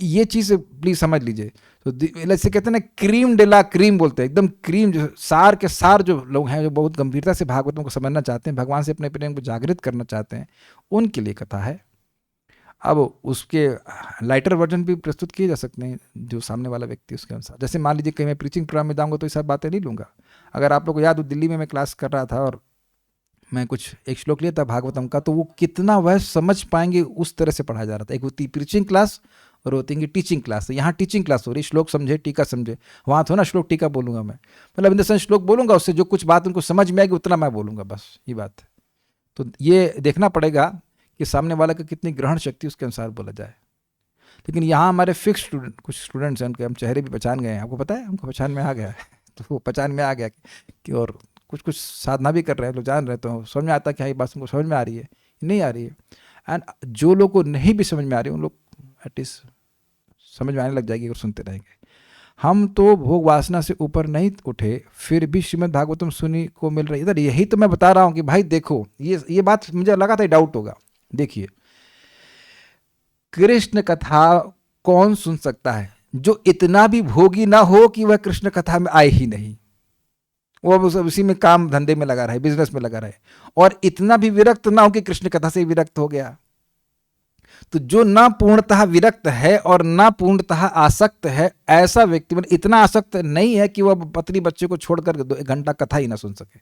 ये चीज़ प्लीज समझ लीजिए। तो जैसे कहते हैं ना क्रीम डेला क्रीम बोलते हैं, एकदम क्रीम जो सार के सार जो लोग हैं, जो बहुत गंभीरता से भागवतों को समझना चाहते हैं, भगवान से अपने प्रेम को जागृत करना चाहते हैं, उनके लिए कथा है। अब उसके लाइटर वर्जन भी प्रस्तुत किए जा सकते हैं जो सामने वाला व्यक्ति उसके अनुसार। जैसे मान लीजिए कहीं मैं प्रीचिंग प्रोग्राम में जाऊँगा तो ये सब बातें नहीं लूँगा। अगर आप लोग को याद हो, दिल्ली में मैं क्लास कर रहा था और मैं कुछ एक श्लोक लिया था भागवतम का, तो वो कितना वह समझ पाएंगे उस तरह से पढ़ाया जा रहा था। एक होती प्रीचिंग क्लास और होती है टीचिंग क्लास। यहाँ टीचिंग क्लास हो रही, श्लोक समझे टीका समझे। वहाँ तो ना श्लोक टीका बोलूँगा मैं, मतलब इन द सेंस श्लोक बोलूँगा, उससे जो कुछ बात उनको समझ में आएगी उतना मैं बोलूँगा, बस ये बात है। तो ये देखना पड़ेगा कि सामने वाला का कितनी ग्रहण शक्ति उसके अनुसार बोला जाए। लेकिन यहाँ हमारे फिक्स स्टूडेंट, कुछ स्टूडेंट्स हैं, उनके हम चेहरे भी पहचान गए हैं, आपको पता है, उनको पहचान में आ गया है। तो वो पहचान में आ गया कि और कुछ कुछ साधना भी कर रहे हैं लोग, जान रहे, तो समझ में आता है कि हाँ ये बात उनको समझ में आ रही है, नहीं आ रही है। एंड जो लोग को नहीं भी समझ में आ रही है उन लोग एटलीस्ट समझ में आने लग जाएगी अगर सुनते रहेंगे। हम तो भोग वासना से ऊपर नहीं उठे, फिर भी श्रीमद् भागवतम सुनी को मिल रही। इधर यही तो मैं बता रहा हूँ कि भाई देखो, ये बात मुझे लगा था डाउट होगा। देखिए, कृष्ण कथा कौन सुन सकता है जो इतना भी भोगी ना हो कि वह कृष्ण कथा में आए ही नहीं, वो उसी में काम धंधे में लगा रहे, बिजनेस में लगा रहे, और इतना भी विरक्त ना हो कि कृष्ण कथा से विरक्त हो गया। तो जो ना पूर्णतः विरक्त है और ना पूर्णतः आसक्त है, ऐसा व्यक्ति, मतलब इतना आसक्त नहीं है कि वह पत्नी बच्चे को छोड़कर 1 घंटा कथा ही ना सुन सके,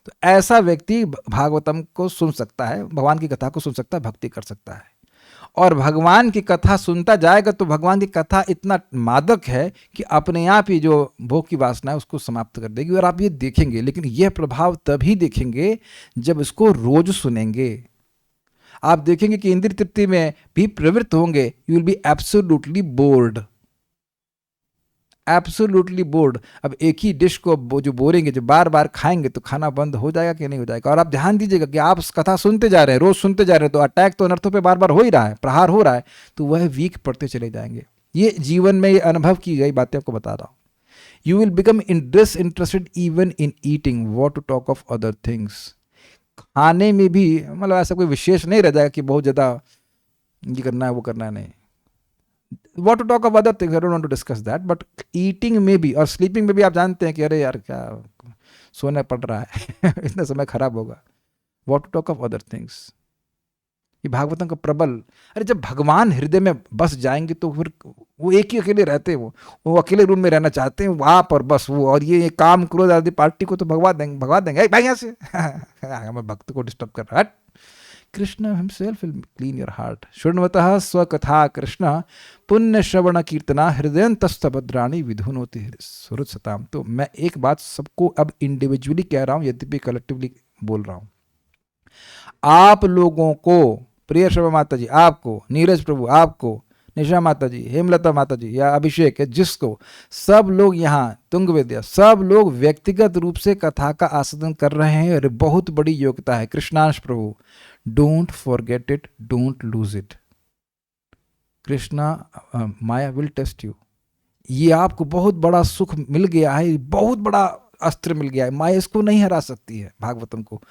तो ऐसा व्यक्ति भागवतम को सुन सकता है, भगवान की कथा को सुन सकता है, भक्ति कर सकता है। और भगवान की कथा सुनता जाएगा तो भगवान की कथा इतना मादक है कि अपने आप ही जो भोग की वासना है उसको समाप्त कर देगी। और आप ये देखेंगे, लेकिन यह प्रभाव तभी देखेंगे जब इसको रोज सुनेंगे। आप देखेंगे कि इंद्रिय तृप्ति में भी प्रवृत्त होंगे, you will be absolutely board, absolutely board. अब एक ही डिश को जो बोलेंगे, जो बार बार खाएंगे, तो खाना बंद हो जाएगा कि नहीं हो जाएगा। और आप ध्यान दीजिएगा कि आप कथा सुनते जा रहे हैं, रोज सुनते जा रहे हैं, तो अटैक तो अनर्थों पे बार बार हो ही रहा है, प्रहार हो रहा है, तो वह वीक पड़ते चले जाएंगे। ये जीवन में ये अनुभव की गई बातें आपको बता रहा हूँ। You will become disinterested even in eating, what to talk of other things. खाने में भी मतलब ऐसा कोई विशेष नहीं रह जाएगा कि बहुत ज़्यादा ये करना है वो करना है, नहीं। What to talk of other things, I don't want to discuss that, but eating में भी और sleeping में भी आप जानते हैं कि अरे यार क्या सोने पड़ रहा है इतना समय खराब होगा। What to talk of other things, ये भागवतम का प्रबल। अरे जब भगवान हृदय में बस जाएंगे तो फिर वो एक ही अकेले रहते हैं, वो अकेले रूम में रहना चाहते हैं वहाँ पर बस वो। और ये काम क्रोध आदि पार्टी को तो भगवा देंगे भाई यहाँ से हमें भक्त को डिस्टर्ब कर रहा है। Krishna himself will clean your heart. शृण्वतः स्वकथा कृष्ण पुण्य श्रवण कीर्तना हृदयंतस्तभद्राणि विधुनोति सुहृत्सताम। तो मैं एक बात सबको अब इंडिविजुअली कह रहा हूँ, यद्यपि कलेक्टिवली बोल रहा हूँ। आप लोगों को, प्रिय शर्मा माता जी आपको, नीरज प्रभु आपको, निशा माता जी, हेमलता माता जी या अभिषेक है, जिसको सब लोग यहाँ तुंग विद्या, सब लोग व्यक्तिगत रूप से कथा का आस्वादन कर रहे हैं और बहुत बड़ी योग्यता है। Krishnansh Prabhu, don't forget it, don't lose it. Krishna maya will test you. ये आपको बहुत बड़ा सुख मिल गया है, बहुत बड़ा अस्त्र मिल गया है, माया इसको नहीं हरा सकती है भागवतम को।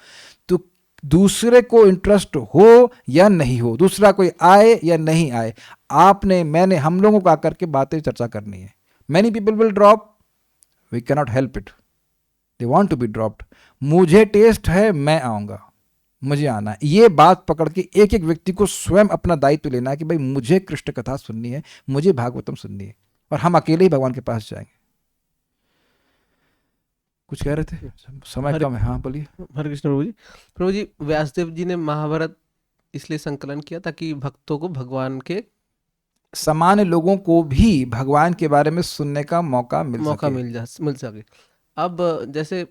तो दूसरे को इंटरेस्ट हो या नहीं हो, दूसरा कोई आए या नहीं आए, आपने मैंने हम लोगों को आकर के बातें चर्चा करनी है। Many people will drop, we can not help it, they want to be dropped. मुझे टेस्ट है, मैं आऊँगा, मुझे आना है। ये बात पकड़ के एक एक व्यक्ति को स्वयं अपना दायित्व लेना है कि भाई मुझे कृष्ण कथा सुननी है, मुझे भागवतम सुननी है, और हम अकेले ही भगवान के पास जाएंगे। कुछ कह रहे थे, समय कम है। हाँ बोलिए। हरे कृष्ण प्रभु जी। प्रभु जी, व्यासदेव जी ने महाभारत इसलिए संकलन किया ताकि भक्तों को भगवान के, सामान्य लोगों को भी भगवान के बारे में सुनने का मौका मिल सके। मिल सके। अब जैसे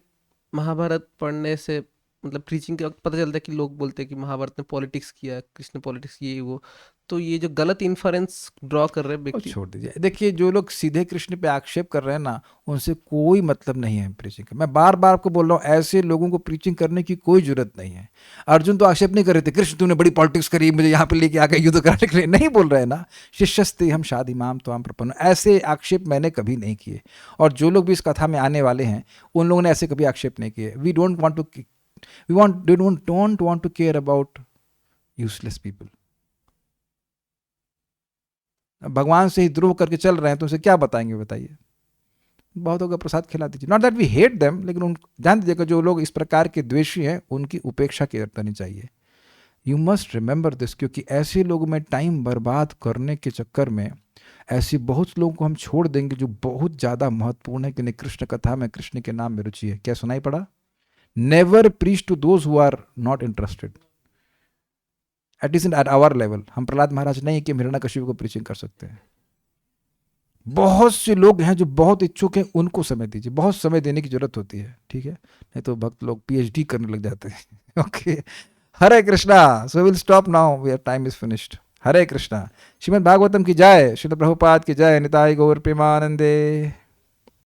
महाभारत पढ़ने से मतलब प्रीचिंग के वक्त पता चलता है कि लोग बोलते हैं कि महाभारत ने पॉलिटिक्स किया, कृष्ण ने पॉलिटिक्स ये वो, तो ये जो गलत इन्फरेंस ड्रॉ कर रहे हैं और व्यक्ति। छोड़ दीजिए। देखिए, जो लोग सीधे कृष्ण पे आक्षेप कर रहे हैं ना, उनसे कोई मतलब नहीं है प्रीचिंग का। मैं बार बार आपको बोल रहा हूँ, ऐसे लोगों को प्रीचिंग करने की कोई जरूरत नहीं है। अर्जुन तो आक्षेप नहीं कर रहे थे, कृष्ण तूने बड़ी पॉलिटिक्स करी, मुझे यहाँ पे लेके आ गए युद्ध कराने के लिए, नहीं बोल रहे हैं ना। शिष्यस्ते हम शादी माम तो हम प्रपन्न, ऐसे आक्षेप मैंने कभी नहीं किए। और जो लोग भी इस कथा में आने वाले हैं, उन लोगों ने ऐसे कभी आक्षेप नहीं किए। We don't want to care about useless people. भगवान से ही द्रोह करके चल रहे हैं तो उसे क्या बताएंगे, बताइए। बहुत होगा, प्रसाद खिला दीजिए। Not that we hate them, लेकिन उन जान दीजिएगा, जो लोग इस प्रकार के द्वेषी हैं उनकी उपेक्षा करनी चाहिए। यू मस्ट रिमेंबर दिस, क्योंकि ऐसे लोगों में टाइम बर्बाद करने के चक्कर में ऐसे बहुत लोगों को हम छोड़ देंगे जो बहुत ज़्यादा महत्वपूर्ण है कि नहीं, कृष्ण कथा में कृष्ण के नाम में रुचि है। क्या सुनाई पड़ा? Never preach to those who are not interested, at least at our level. हम प्रहलाद महाराज नहीं कि हिरण्यकशिपु को प्रीचिंग कर सकते हैं। बहुत से लोग हैं जो बहुत इच्छुक हैं, उनको समय दीजिए। बहुत समय देने की जरूरत होती है, ठीक है? नहीं तो भक्त लोग पीएचडी करने लग जाते हैं। Okay, Hare Krishna. So will stop now, we time is finished. Hare Krishna. Srimad Bhagavatam की जय, श्रील प्रभुपाद की जय, निताई गौर प्रेमानंदे।